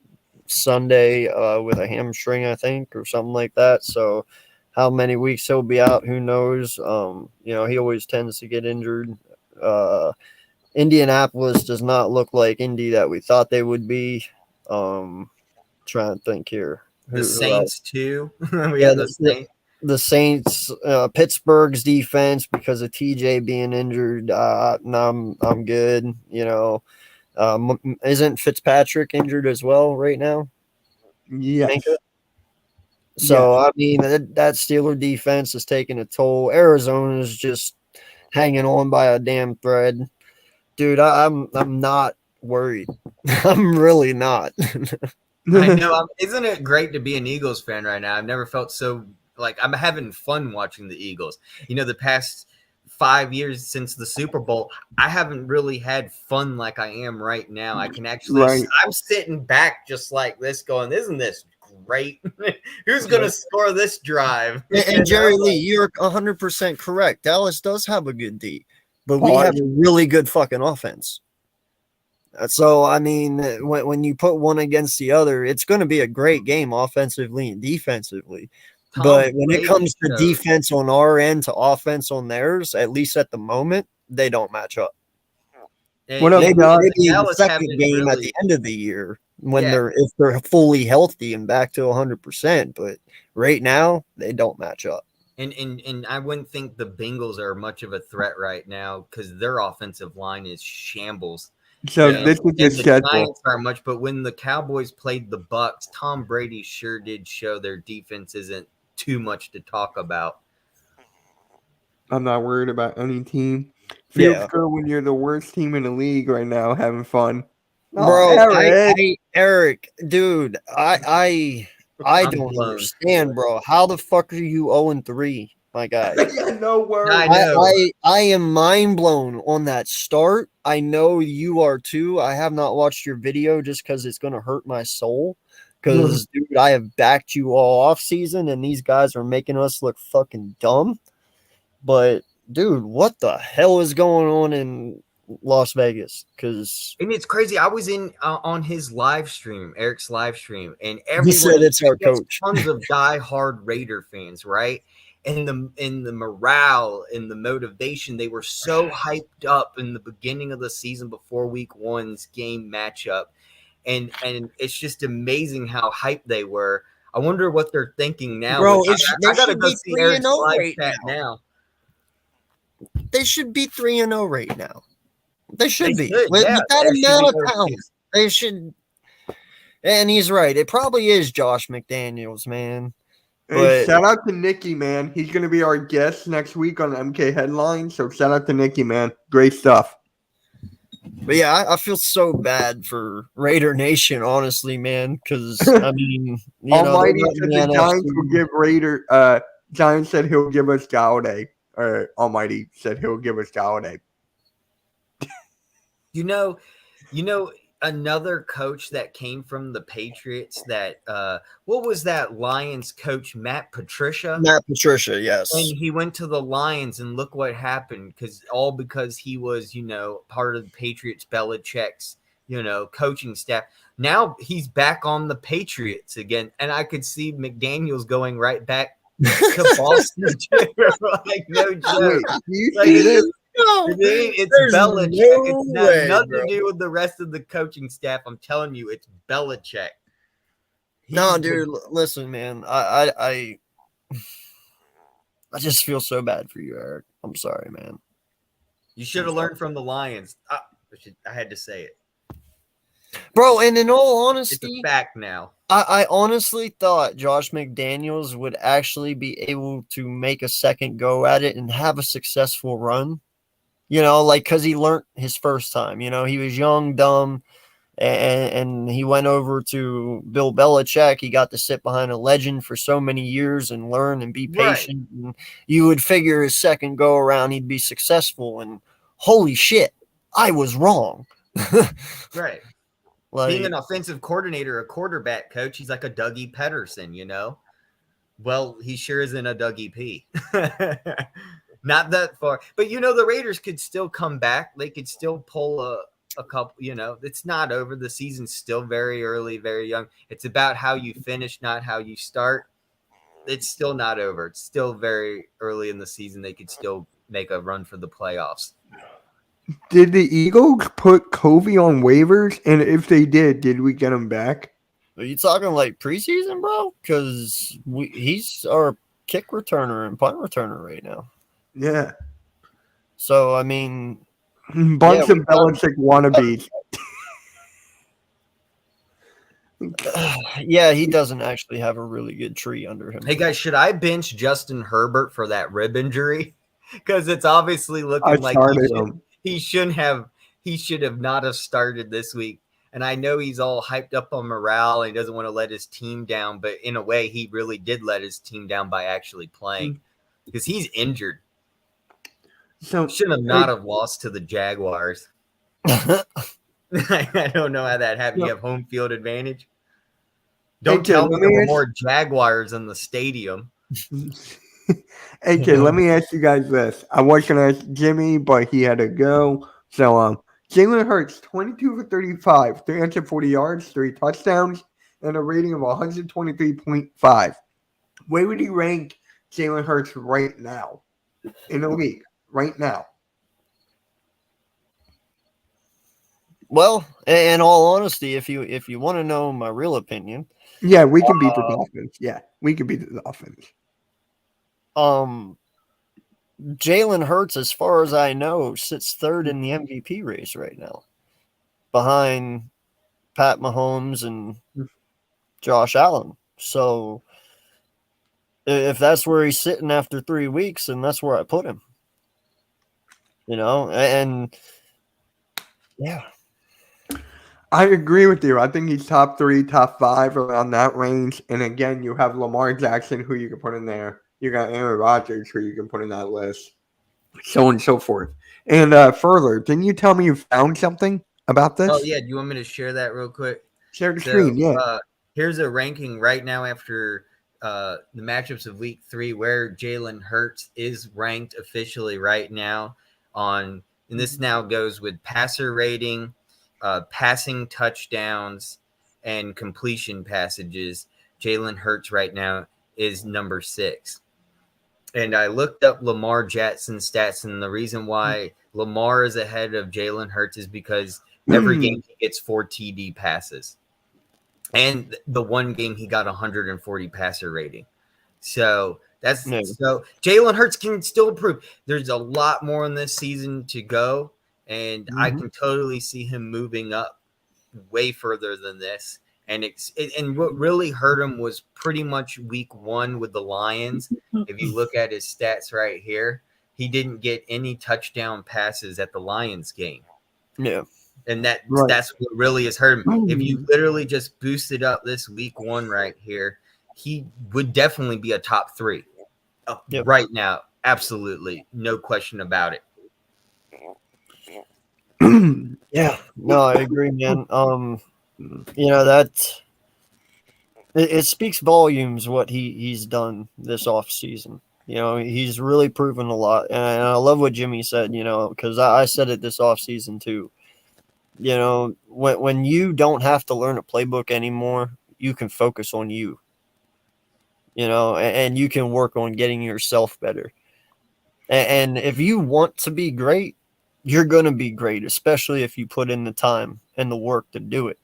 Sunday with a hamstring, I think, or something like that. So how many weeks he'll be out, who knows? He always tends to get injured. Indianapolis does not look like Indy that we thought they would be. Trying to think here. The Saints, too. The Saints, Pittsburgh's defense, because of TJ being injured, no, I'm good. Isn't Fitzpatrick injured as well right now? Yes. So, I mean, that Steeler defense is taking a toll. Arizona's just hanging on by a damn thread. Dude, I'm not worried. I'm really not. I know. Isn't it great to be an Eagles fan right now? I've never felt so like I'm having fun watching the Eagles. The past 5 years since the Super Bowl, I haven't really had fun like I am right now. I can actually, I'm sitting back just like this going, isn't this great? Who's going to score this drive? And Jerry Lee, you're 100% correct. Dallas does have a good D, but we have a really good fucking offense. So, I mean, when you put one against the other, it's going to be a great game offensively and defensively. But when it comes to defense on our end to offense on theirs, at least at the moment, they don't match up. Maybe the second game at the end of the year when if they're fully healthy and back to 100%. But right now, they don't match up. And I wouldn't think the Bengals are much of a threat right now because their offensive line is shambles. So this is the schedule. Giants aren't much, but when the Cowboys played the Bucks, Tom Brady sure did show their defense isn't too much to talk about. I'm not worried about any team. Feels good when you're the worst team in the league right now, having fun. Bro, Eric, dude, I I I'm don't blown. understand, bro. How the fuck are you 0-3, my guy? Yeah, no worries. I know. I am mind blown on that start. I know you are too. I have not watched your video just because it's going to hurt my soul. Because, dude, I have backed you all off season, and these guys are making us look fucking dumb. But, dude, what the hell is going on in Las Vegas? Because And it's crazy. I was in on his live stream, Eric's live stream, and he everyone said it's our he has coach. tons of diehard Raider fans, right? And the morale and the motivation, they were so hyped up in the beginning of the season before week one's game matchup. And it's just amazing how hyped they were. I wonder what they're thinking now. Bro, I they gotta should go be see Eric's 3-0 live right chat now. now. They should be 3-0 right now. They should They be. should, With yeah. that There should amount be of no talent, excuse. they should. And he's right. It probably is Josh McDaniels, man. Hey, But shout out to Nikki, man. He's going to be our guest next week on MK Headlines. So shout out to Nikki, man. Great stuff. yeah, I feel so bad for Raider Nation, honestly, man. Because I mean, Almighty they're said letting the Giants will give Raider. Giants said he'll give us Galladay. Or Almighty said he'll give us Galladay. You know, another coach that came from the Patriots that what was that Lions coach, Matt Patricia? Matt Patricia, yes. And he went to the Lions and look what happened because he was, part of the Patriots Belichick's, coaching staff. Now he's back on the Patriots again. And I could see McDaniels going right back to Boston. Like, no joke. Wait, do you Like, see this? No, it's there's Belichick. no It's way, nothing bro. to do with the rest of the coaching staff. I'm telling you, it's Belichick. No, He's dude, listen, man. I just feel so bad for you, Eric. I'm sorry, man. You should have learned from the Lions. I had to say it. Bro, and in all It's honesty, a fact now. I honestly thought Josh McDaniels would actually be able to make a second go at it and have a successful run. Because he learned his first time. He was young, dumb, and he went over to Bill Belichick. He got to sit behind a legend for so many years and learn and be patient. Right. And you would figure his second go around, he'd be successful. And holy shit, I was wrong. Right. Like, being an offensive coordinator, a quarterback coach, he's like a Dougie Pederson, Well, he sure isn't a Dougie P. Not that far. But, the Raiders could still come back. They could still pull a couple, It's not over. The season's still very early, very young. It's about how you finish, not how you start. It's still not over. It's still very early in the season. They could still make a run for the playoffs. Did the Eagles put Covey on waivers? And if they did we get him back? are you talking like preseason, bro? Because he's our kick returner and punt returner right now. Yeah. So, I mean, bunch of Belichick wannabes. Yeah, he doesn't actually have a really good tree under him. Hey, guys, should I bench Justin Herbert for that rib injury? Because it's obviously looking like he should have not have started this week. And I know he's all hyped up on morale and he doesn't want to let his team down. But in a way, he really did let his team down by actually playing because he's injured. So should have not have lost to the Jaguars. I don't know how that happened. You have home field advantage. Don't tell me there were more Jaguars in the stadium. Hey, kid, let me ask you guys this. I was going to ask Jimmy, but he had to go. So, Jalen Hurts, 22 for 35, 340 yards, 3 touchdowns, and a rating of 123.5. Where would you rank Jalen Hurts right now in the league? Right now? Well, in all honesty, if you want to know my real opinion, yeah, we can beat the Dolphins. Yeah, we can beat the Dolphins. Jalen Hurts, as far as I know, sits third in the MVP race right now, behind Pat Mahomes and Josh Allen. So, if that's where he's sitting after 3 weeks, then that's where I put him. And yeah. I agree with you. I think he's top 3, top 5 around that range. And again, you have Lamar Jackson, who you can put in there. You got Aaron Rodgers, who you can put in that list. So on and so forth. And further, didn't you tell me you found something about this? Oh yeah, do you want me to share that real quick? Share the screen, yeah. Here's a ranking right now after the matchups of week 3 where Jalen Hurts is ranked officially right now and this now goes with passer rating, passing touchdowns, and completion passages. Jalen Hurts right now is number 6. And I looked up Lamar Jackson's stats, and the reason why Lamar is ahead of Jalen Hurts is because every game he gets 4 TD passes. And the one game he got 140 passer rating. So so Jalen Hurts can still improve. There's a lot more in this season to go, and I can totally see him moving up way further than this. And and what really hurt him was pretty much week 1 with the Lions. If you look at his stats right here, he didn't get any touchdown passes at the Lions game. Yeah. And that's what really has hurt him. If you literally just boosted up this week 1 right here, he would definitely be a top 3 right now. Absolutely. No question about it. Yeah. No, I agree, man. That it speaks volumes what he's done this off season. He's really proven a lot, and I love what Jimmy said. Because I said it this off season too. When you don't have to learn a playbook anymore, you can focus on you. And you can work on getting yourself better. And if you want to be great, you're going to be great, especially if you put in the time and the work to do it.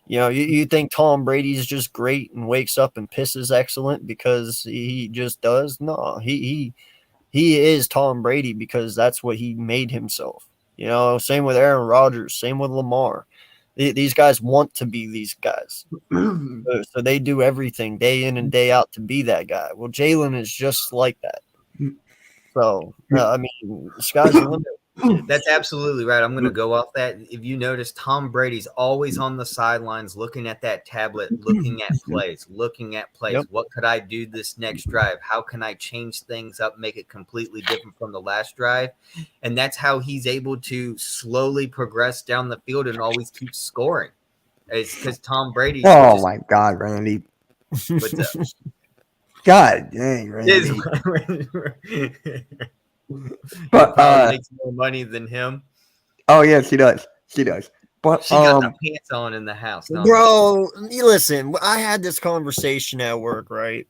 You think Tom Brady's just great and wakes up and pisses excellent because he just does? No, he is Tom Brady because that's what he made himself. Same with Aaron Rodgers, same with Lamar. These guys want to be these guys. So they do everything day in and day out to be that guy. Well, Jalen is just like that. So, sky's the limit. That's absolutely right. I'm going to go off that. If you notice, Tom Brady's always on the sidelines looking at that tablet, looking at plays. Yep. What could I do this next drive? How can I change things up, make it completely different from the last drive? And that's how he's able to slowly progress down the field and always keep scoring. It's because Tom Brady. Oh, my God, Randy. What's up? God dang, Randy. But makes more money than him. Oh yes, she does. But she got the pants on in the house, bro. Listen, I had this conversation at work, right?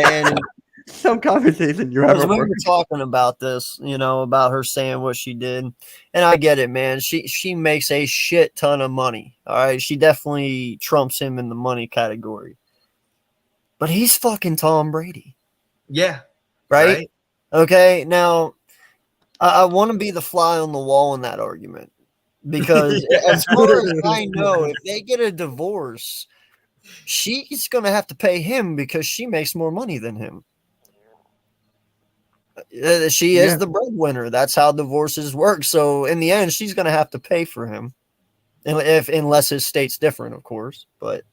And some conversation you have. We were talking about this, about her saying what she did, and I get it, man. She makes a shit ton of money. All right, she definitely trumps him in the money category. But he's fucking Tom Brady. Yeah. Right? Okay, now I want to be the fly on the wall in that argument because as far as I know, if they get a divorce, she's going to have to pay him because she makes more money than him. She is the breadwinner. That's how divorces work. So in the end, she's going to have to pay for him, unless his state's different, of course. But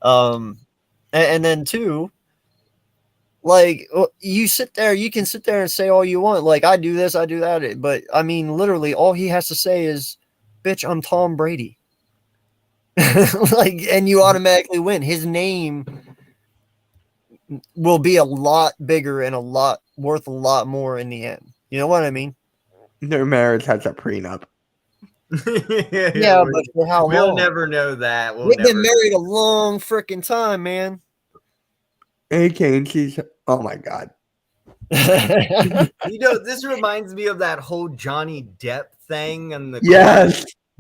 and then two. Like, you can sit there and say all you want. Like, I do this, I do that. But, literally, all he has to say is, bitch, I'm Tom Brady. And you automatically win. His name will be a lot bigger and worth a lot more in the end. You know what I mean? Their marriage has a prenup. Yeah, but for how long? We'll never know that. They've been married a long freaking time, man. AK and she's oh my God. This reminds me of that whole Johnny Depp thing and the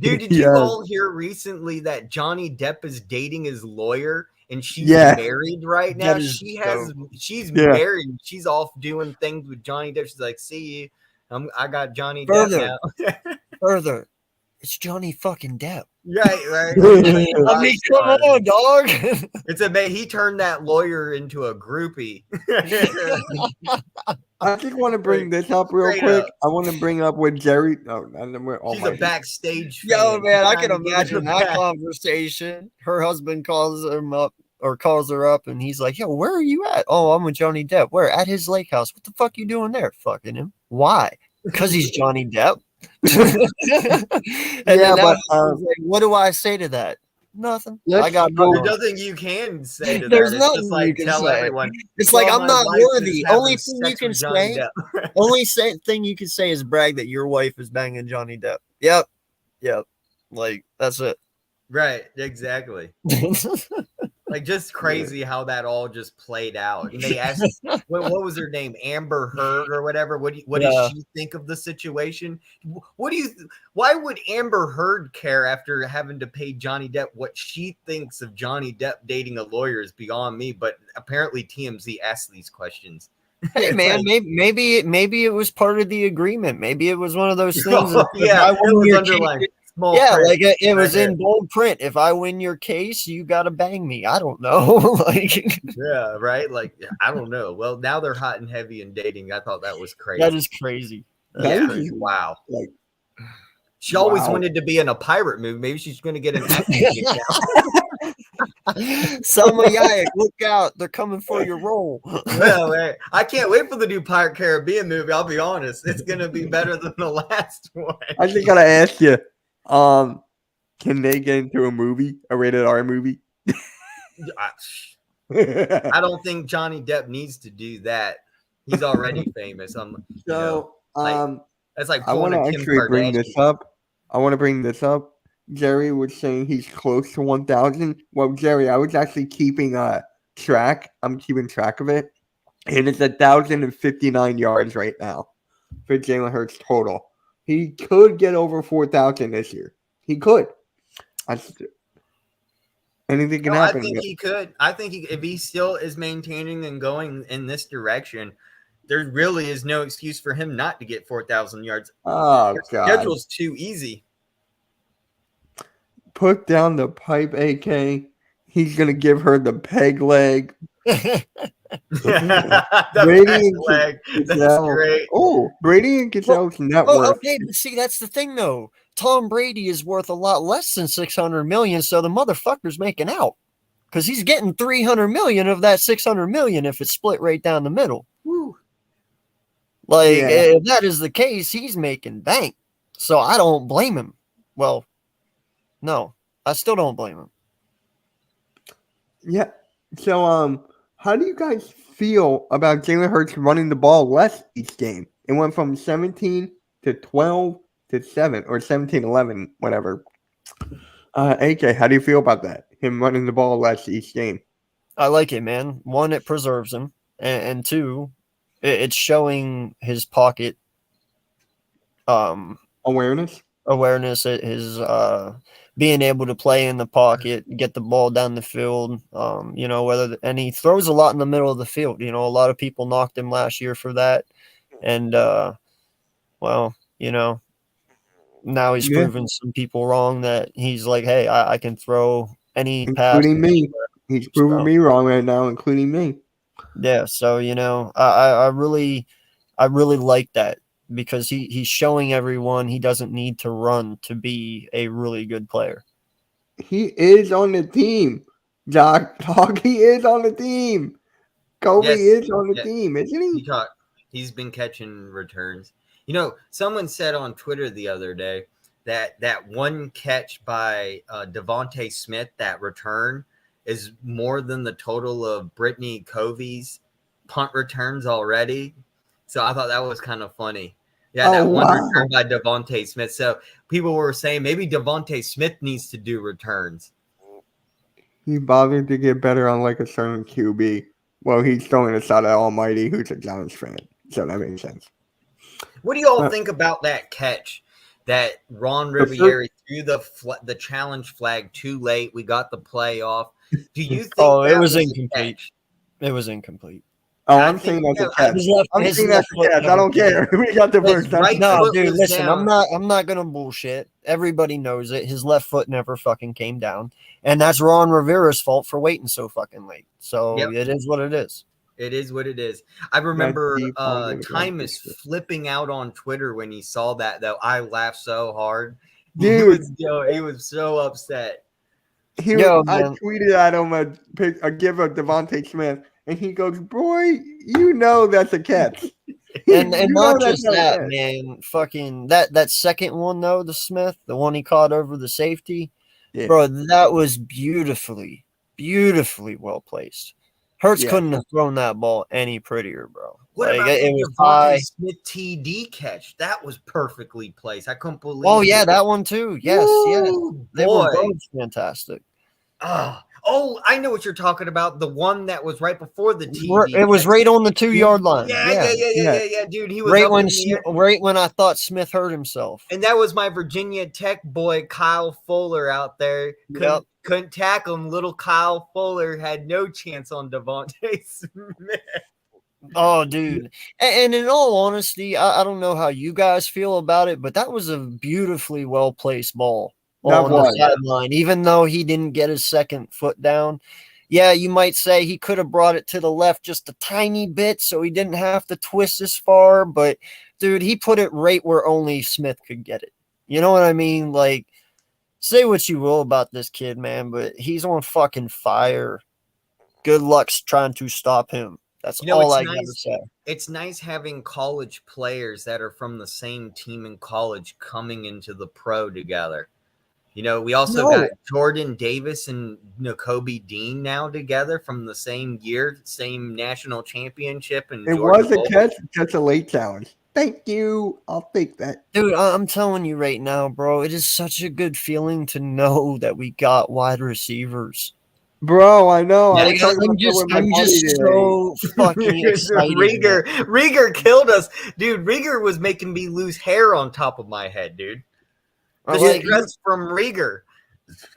dude, did you all hear recently that Johnny Depp is dating his lawyer and she's married right now? She's married. She's off doing things with Johnny Depp. She's like, see you. I got Johnny Depp now. Further. It's Johnny fucking Depp. Right. Come on, dog. He turned that lawyer into a groupie. I just want to bring this up real Straight quick. up. I want to bring up with Jerry. Oh, and then we're She's a backstage fan. Yo, man, I She's can trying to get imagine in that the back. conversation. Her husband calls him up or calls her up, and he's like, "Yo, where are you at? Oh, I'm with Johnny Depp. Where? At his lake house. What the fuck you doing there? Fucking him. Why? Because he's Johnny Depp." And Yeah, then now but, he's like, what do I say to that? Nothing. let's I got go- nothing. There's nothing you can say to There's that. It's nothing just like you can tell say. everyone. It's like "Well, I'm my not wife is worthy. having Only thing you sex can with Johnny say, Depp." only thing you can say is brag that your wife is banging Johnny Depp. Yep. Like that's it. Right, exactly. Like just crazy how that all just played out. And they asked, what was her name, Amber Heard or whatever? What Yeah. does she think of the situation? What do you? Why would Amber Heard care after having to pay Johnny Depp? What she thinks of Johnny Depp dating a lawyer is beyond me. But apparently TMZ asked these questions. Hey It's man, like, maybe it was part of the agreement. Maybe it was one of those things. If yeah, I it win was your underlined. case- Small yeah, print like it right was there. in bold print. If I win your case, you got to bang me. I don't know. Like Yeah, right. Like I don't know. Well, now they're hot and heavy and dating. I thought that was crazy. that is crazy. That Yeah. is crazy. Wow. Like, She always wow. wanted to be in a pirate movie. Maybe she's going to get an acting gig now. Selma Hayek, look out! They're coming for your role. Well, hey, I can't wait for the new Pirate Caribbean movie. I'll be honest, it's going to be better than the last one. I just gotta ask you, can they get into a movie, a rated R movie? I don't think Johnny Depp needs to do that. He's already famous. So, That's like I want pulling to a Kim actually bring this Kardashian. up. I want to bring this up. Jerry was saying he's close to 1,000. Well, Jerry, I was actually keeping track. I'm keeping track of it, and it's 1,059 yards right now for Jalen Hurts total. He could get over 4,000 this year. He could. Anything can No, I happen. think he could. I think if he still is maintaining and going in this direction, there really is no excuse for him not to get 4,000 yards. Oh God! Schedule's too easy. Put down the pipe, AK. He's gonna give her the peg leg. The Brady back and leg. That's Gazelle. great. Oh, Brady and Gazelle's net Oh, worth. okay, but see, that's the thing, though. Tom Brady is worth a lot less than 600 million, so the motherfucker's making out because he's getting 300 million of that 600 million if it's split right down the middle. Woo. Like, Yeah. if that is the case, he's making bank. So I don't blame him. Well, no, I still don't blame him. Yeah. So, how do you guys feel about Jalen Hurts running the ball less each game? It went from 17 to 12 to 7 or 17-11, whatever. AK, how do you feel about that? Him running the ball less each game. I like it, man. One, it preserves him, and two, it's showing his pocket Awareness. his being able to play in the pocket, get the ball down the field. And he throws a lot in the middle of the field. You know, a lot of people knocked him last year for that, and now he's proven some people wrong that he's like, hey, I can throw any pass, including me. He's proving me wrong right now, including me. Yeah, so I really like that because he's showing everyone he doesn't need to run to be a really good player. He is on the team. Doc, he is on the team. Kobe is on the team, isn't he? He's been catching returns. You know, someone said on Twitter the other day that one catch by Devontae Smith, that return, is more than the total of Brittany Covey's punt returns already. So I thought that was kind of funny. Yeah, one return by Devontae Smith. So people were saying maybe Devontae Smith needs to do returns. He bothered to get better on like a certain QB. Well, he's throwing us out of Almighty, who's a Giants fan. So that makes sense. What do you all think about that catch that Ron Riviere threw the challenge flag too late? We got the play off. Do you think it was incomplete? It was incomplete. Oh, I'm saying that's a catch. I'm saying that's a catch. I don't care. We got the first. Right no, foot dude, was listen. down. I'm not gonna bullshit. Everybody knows it. His left foot never fucking came down, and that's Ron Rivera's fault for waiting so fucking late. So It is what it is. It is what it is. I remember deep under the Tymus blanket. flipping out on Twitter when he saw that, though. I laughed so hard. Dude. He was so upset. Yo, I man. tweeted at him a gif of Devontae Smith, and he goes, "Boy, you know that's a catch." And You know not that's just not a that, catch. man. Fucking that second one though, the Smith, the one he caught over the safety, Yeah. bro. That was beautifully well placed. Hurts Yeah. couldn't have thrown that ball any prettier, bro. What Like about it the was Devontae high. Smith TD catch? That was perfectly placed. I couldn't believe Oh yeah, it. that one too. Yes, yes. Woo, They were boy. both fantastic. Oh, I know what you're talking about. The one that was right before the TD. It was right on the 2-yard line. Yeah, dude. He was Right up when in the air. right when I thought Smith hurt himself. And that was my Virginia Tech boy, Kyle Fuller, out there. Couldn't tackle him. Little Kyle Fuller had no chance on Devontae Smith. Oh, dude. And in all honesty, I don't know how you guys feel about it, but that was a beautifully well-placed ball That on was. the sideline, even though he didn't get his second foot down. Yeah, you might say he could have brought it to the left just a tiny bit so he didn't have to twist as far, but dude, he put it right where only Smith could get it. You know what I mean? Like, say what you will about this kid, man, but he's on fucking fire. Good luck trying to stop him. That's all I gotta say. It's nice having college players that are from the same team in college coming into the pro together. You know, we also got Jordan Davis and Nakobe Dean now together from the same year, same national championship. And it Georgia was a Bowl. catch, just a late challenge. Thank you. I'll take that. Dude, I'm telling you right now, bro, it is such a good feeling to know that we got wide receivers. Bro, I know. Yeah, I was talking about that with my I'm buddy just today. so fucking excited. Rieger killed us. Dude, Rieger was making me lose hair on top of my head, dude. The stress from Rieger.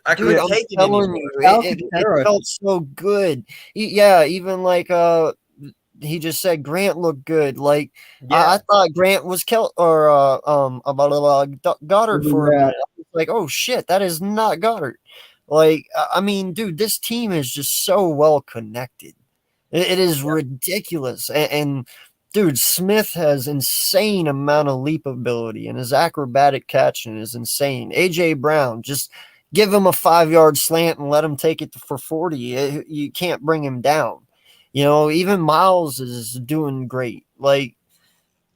I couldn't take it anymore. It felt so good. Even like he just said Grant looked good. Like I thought Grant was Goddard for a minute. I was like, oh shit, that is not Goddard. Like, I mean, dude, this team is just so well connected. It is ridiculous. And dude, Smith has insane amount of leap ability, and his acrobatic catching is insane. AJ Brown, just give him a 5-yard slant and let him take it for 40. You can't bring him down. You know, even Miles is doing great. Like,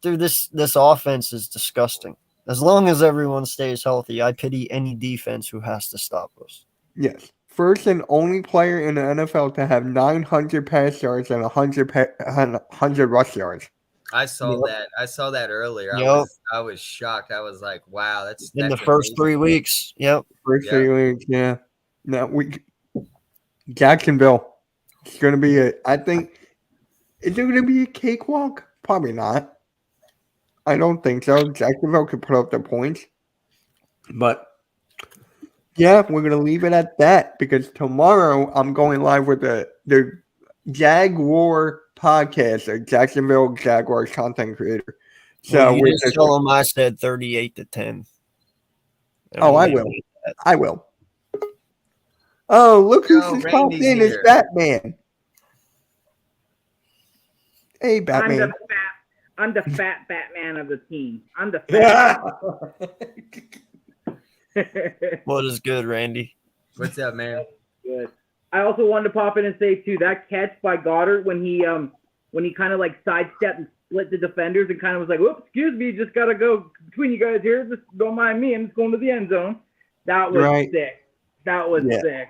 dude, this offense is disgusting. As long as everyone stays healthy, I pity any defense who has to stop us. Yes. First and only player in the NFL to have 900 pass yards and 100 rush yards. I saw that. I saw that earlier. I was shocked. I was like, wow, that's in the first 3 weeks. Yep. First 3 weeks, yeah. Now Jacksonville. It's gonna be I think is it gonna be a cakewalk? Probably not. I don't think so. Jacksonville could put up the points. But yeah, we're going to leave it at that because tomorrow I'm going live with the Jaguar podcast, a Jacksonville Jaguars content creator. So you just tell them I said 38-10. Oh, I will. I will. Oh, look who just popped in. It's Batman. Hey, Batman. I'm the fat Batman of the team. I'm the fat. What is good, Randy? What's up, man? Good. I also wanted to pop in and say too that catch by Goddard when he kind of like sidestepped and split the defenders and kind of was like, "Whoops, excuse me, just gotta go between you guys here. Just don't mind me. I'm just going to the end zone." That was sick. That was sick.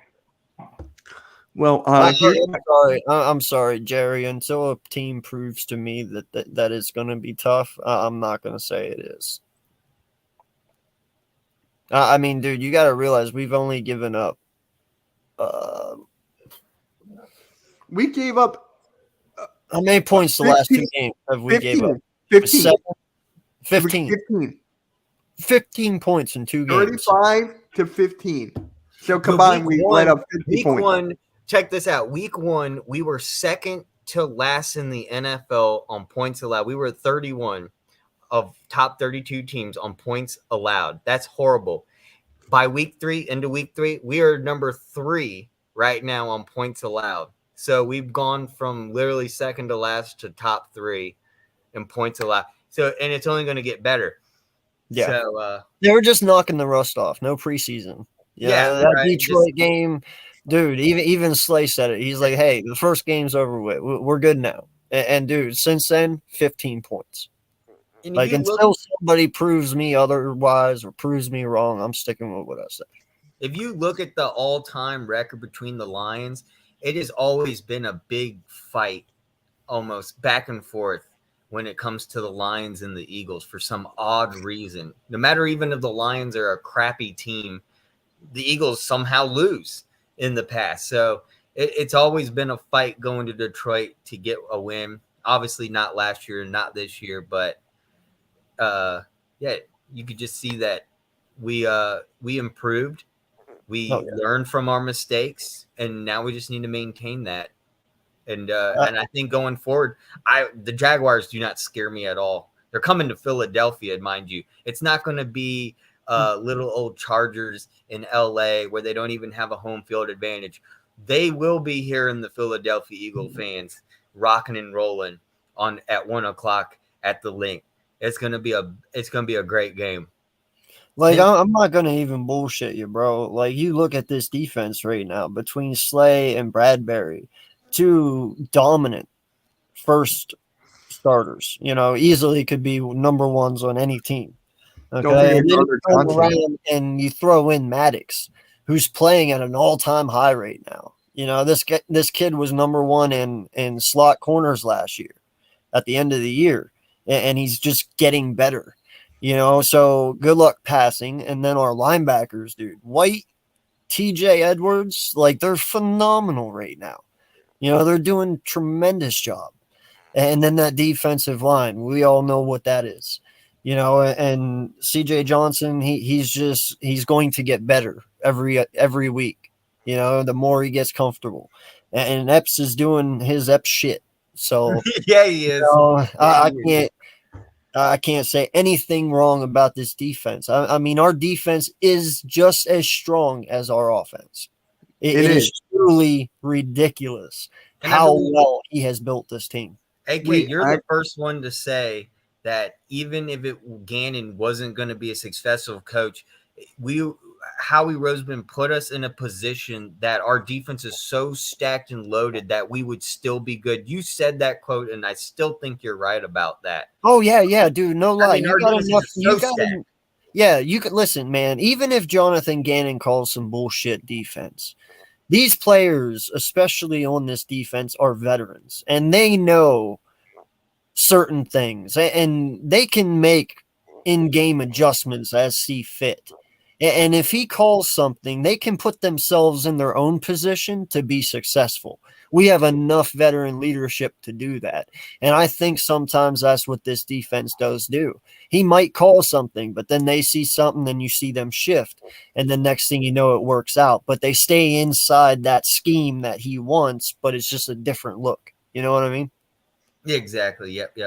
Well, I'm sorry, Jerry. Until a team proves to me that it's going to be tough, I'm not going to say it is. I mean, dude, you got to realize we've only given up. We gave up. How many points the last 2 games have we 15, gave up? 15. 15. 15 points in 2 games. 35-15. So combined, we let up 50 points. Week 1, check this out. Week 1, we were second to last in the NFL on points allowed. We were 31 of top 32 teams on points allowed. That's horrible. By week 3, into week 3, we are number 3 right now on points allowed. So we've gone from literally second to last to top 3 in points allowed. So, and it's only going to get better. Yeah. So they were just knocking the rust off. No preseason. That right. Detroit game, dude. Even Slay said it. He's like, "Hey, the first game's over with. We're good now." And dude, since then, 15 points. And Like until somebody proves me otherwise or proves me wrong, I'm sticking with what I say. If you look at the all-time record between the Lions, it has always been a big fight, almost back and forth when it comes to the Lions and the Eagles for some odd reason. No matter even if the Lions are a crappy team, the Eagles somehow lose in the past. So it's always been a fight going to Detroit to get a win. Obviously not last year, not this year, but you could just see that we improved. We learned from our mistakes, and now we just need to maintain that. And I think going forward, the Jaguars do not scare me at all. They're coming to Philadelphia, mind you. It's not going to be little old Chargers in LA where they don't even have a home field advantage. They will be here in the Philadelphia Eagle fans, rocking and rolling at 1:00 at the Link. It's gonna be a great game. Like, I'm not going to even bullshit you, bro. Like, you look at this defense right now between Slay and Bradbury, 2 dominant first starters, easily could be number ones on any team. Okay. And then you turn around and you throw in Maddox, who's playing at an all-time high right now. This kid was number 1 in slot corners last year at the end of the year, and he's just getting better. So good luck passing. And then our linebackers, dude, White, TJ Edwards, like they're phenomenal right now. They're doing a tremendous job. And then that defensive line, we all know what that is. And CJ Johnson, he's going to get better every week. The more he gets comfortable. And Epps is doing his Epps shit. So yeah, he is. I can't say anything wrong about this defense. I mean, our defense is just as strong as our offense. It is truly ridiculous how well he has built this team. AK, you're the first one to say that even if Gannon wasn't going to be a successful coach, Howie Roseman put us in a position that our defense is so stacked and loaded that we would still be good. You said that quote, and I still think you're right about that. Oh, yeah, dude. No lie. You got enough. You could listen, man. Even if Jonathan Gannon calls some bullshit defense, these players, especially on this defense, are veterans, and they know certain things, and they can make in-game adjustments as see fit. And if he calls something, they can put themselves in their own position to be successful. We have enough veteran leadership to do that. And I think sometimes that's what this defense does do. He might call something, but then they see something and you see them shift. And the next thing you know, it works out. But they stay inside that scheme that he wants, but it's just a different look. You know what I mean? Exactly. Yep.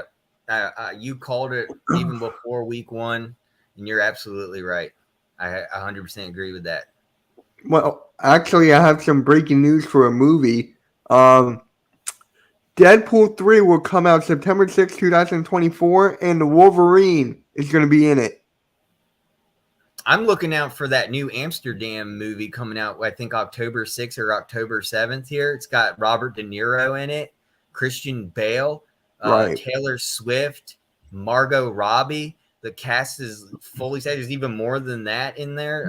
You called it even before week 1, and you're absolutely right. I 100% agree with that. Well, actually, I have some breaking news for a movie. Deadpool 3 will come out September 6, 2024, and the Wolverine is going to be in it. I'm looking out for that new Amsterdam movie coming out, I think, October 6th or October 7th here. It's got Robert De Niro in it, Christian Bale, Taylor Swift, Margot Robbie. The cast is fully set. There's even more than that in there.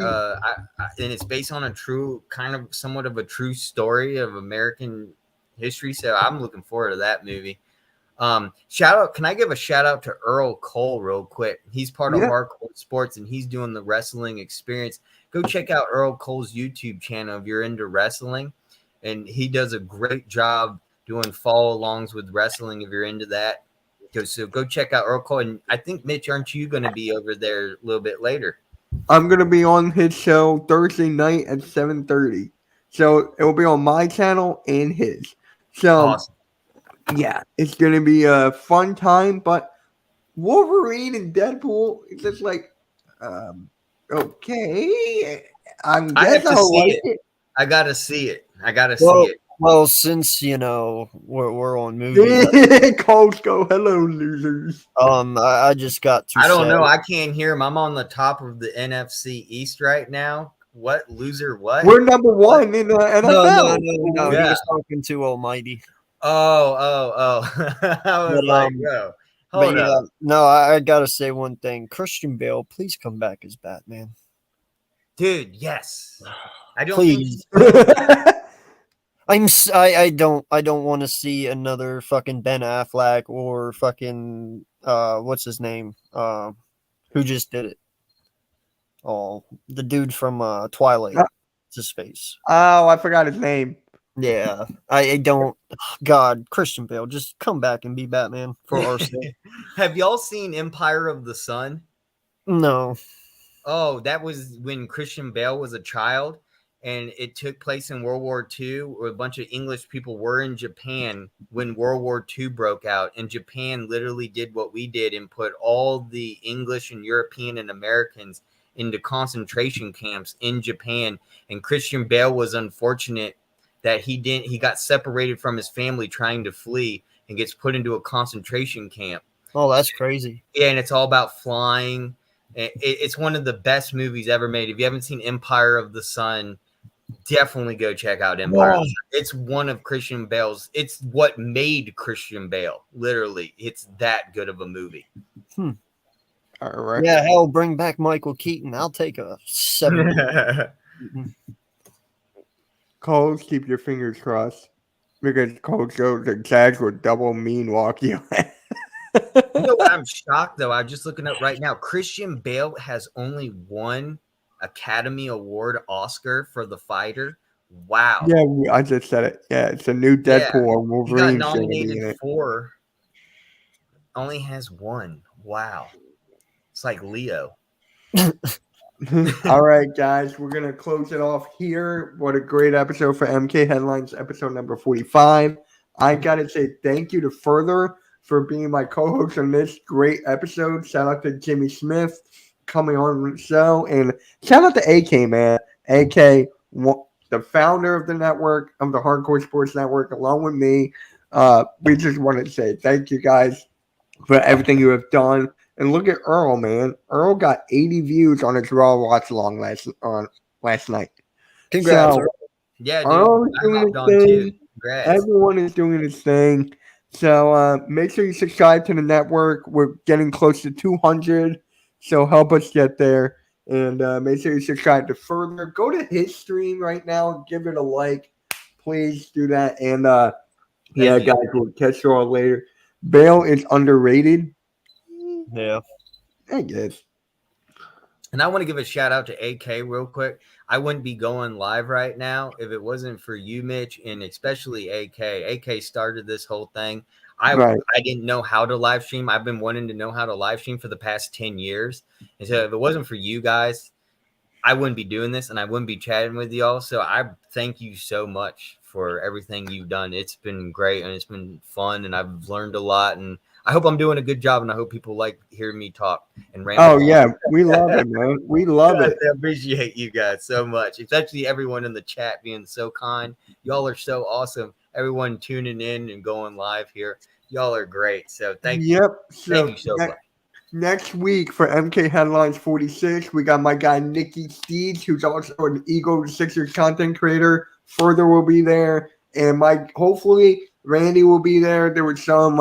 And it's based on a true, kind of somewhat of a true story of American history. So I'm looking forward to that movie. Shout out. Can I give a shout out to Earl Cole real quick? He's part of Hardcore Sports, and he's doing the wrestling experience. Go check out Earl Cole's YouTube channel if you're into wrestling. And he does a great job doing follow alongs with wrestling if you're into that. So go check out Earl Cole. And I think, Mitch, aren't you going to be over there a little bit later? I'm going to be on his show Thursday night at 7:30. So it will be on my channel and his. So, awesome. Yeah, it's going to be a fun time. But Wolverine and Deadpool, it's just like, okay. I guess I'll like it. I got to see it. Well, since we're on movies, Colts go, hello, losers. I just got to. I don't know. say- I can't hear him. I'm on the top of the NFC East right now. What loser? What? We're number one in the NFL. No. Yeah. He was talking to Almighty. Oh. I was But, like, bro, But hold yeah, up. no, I gotta say one thing. Christian Bale, please come back as Batman. Dude, yes. I don't Please. think I don't want to see another fucking Ben Affleck or fucking what's his name? Who just did it? Oh, the dude from Twilight. It's his face. Oh, I forgot his name. Yeah, I don't. God, Christian Bale, just come back and be Batman for our sake. Have y'all seen Empire of the Sun? No. Oh, that was when Christian Bale was a child, and it took place in World War II, where a bunch of English people were in Japan when World War II broke out, and Japan literally did what we did and put all the English and European and Americans into concentration camps in Japan. And Christian Bale was unfortunate that he got separated from his family trying to flee and gets put into a concentration camp. Oh, that's crazy. Yeah, and it's all about flying. It's one of the best movies ever made. If you haven't seen Empire of the Sun, definitely go check out Empire. Wow. It's one of Christian Bale's. It's what made Christian Bale. Literally, it's that good of a movie. All right. Yeah, hell, bring back Michael Keaton. I'll take a 7. Colts, keep your fingers crossed. Because Colts goes the Jags will double mean walk you. You know what? I'm shocked though. I'm just looking up right now. Christian Bale has only one Academy Award Oscar for The Fighter. Wow. Yeah, I just said it. Yeah, it's a new Deadpool or He got Wolverine gonna be in nominated it. for. Only has one. Wow. It's like Leo. All right, guys, we're gonna close it off here. What a great episode for MK Headlines, episode number 45. I gotta say thank you to Further for being my co-host on this great episode. Shout out to Jimmy Smith coming on the show, and shout out to AK, man. AK, the founder of the network, of the Hardcore Sports Network, along with me. We just wanted to say thank you guys for everything you have done. And look at Earl, man. Earl got 80 views on his Raw watch along last night. Congrats. So, Earl. Yeah, dude. Earl is I doing hopped his on thing. too. Congrats. Everyone is doing his thing. So make sure you subscribe to the network. We're getting close to 200. So help us get there. And make sure you subscribe to Further. Go to his stream right now. Give it a like. Please do that. And yeah, guys, we'll catch you all later. Bale is underrated. Yeah. I guess. And I want to give a shout out to AK real quick. I wouldn't be going live right now if it wasn't for you, Mitch, and especially AK. AK started this whole thing. I didn't know how to live stream. I've been wanting to know how to live stream for the past 10 years. And so if it wasn't for you guys, I wouldn't be doing this and I wouldn't be chatting with y'all. So I thank you so much for everything you've done. It's been great and it's been fun and I've learned a lot. And I hope I'm doing a good job, and I hope people like hearing me talk and ramble. Oh, yeah. We love it, man. We love it. I appreciate you guys so much, especially everyone in the chat being so kind. Y'all are so awesome. Everyone tuning in and going live here. Y'all are great. So thank you. Yep. Thank you so much. Next week for MK Headlines 46, we got my guy Nikki Steeds, who's also an Eagles Sixers content creator. Further will be there. And hopefully Randy will be there. There was some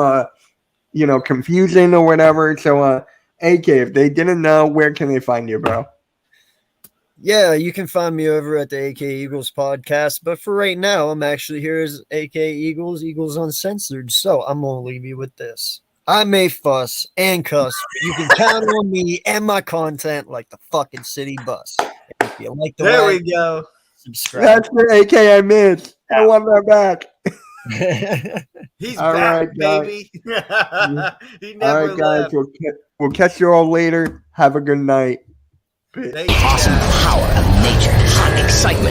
confusion or whatever. So, AK, if they didn't know, where can they find you, bro? Yeah, you can find me over at the AK Eagles podcast. But for right now, I'm actually here as AK Eagles Uncensored. So I'm going to leave you with this. I may fuss and cuss, but you can count on me and my content like the fucking city bus. If you like the There way, we go. subscribe. That's the AK I missed. I want that back. He's All back, right, guys. baby. He All never right, guys. left. We'll catch you all later. Have a good night. Thank you, Awesome guys. power of nature, hot excitement.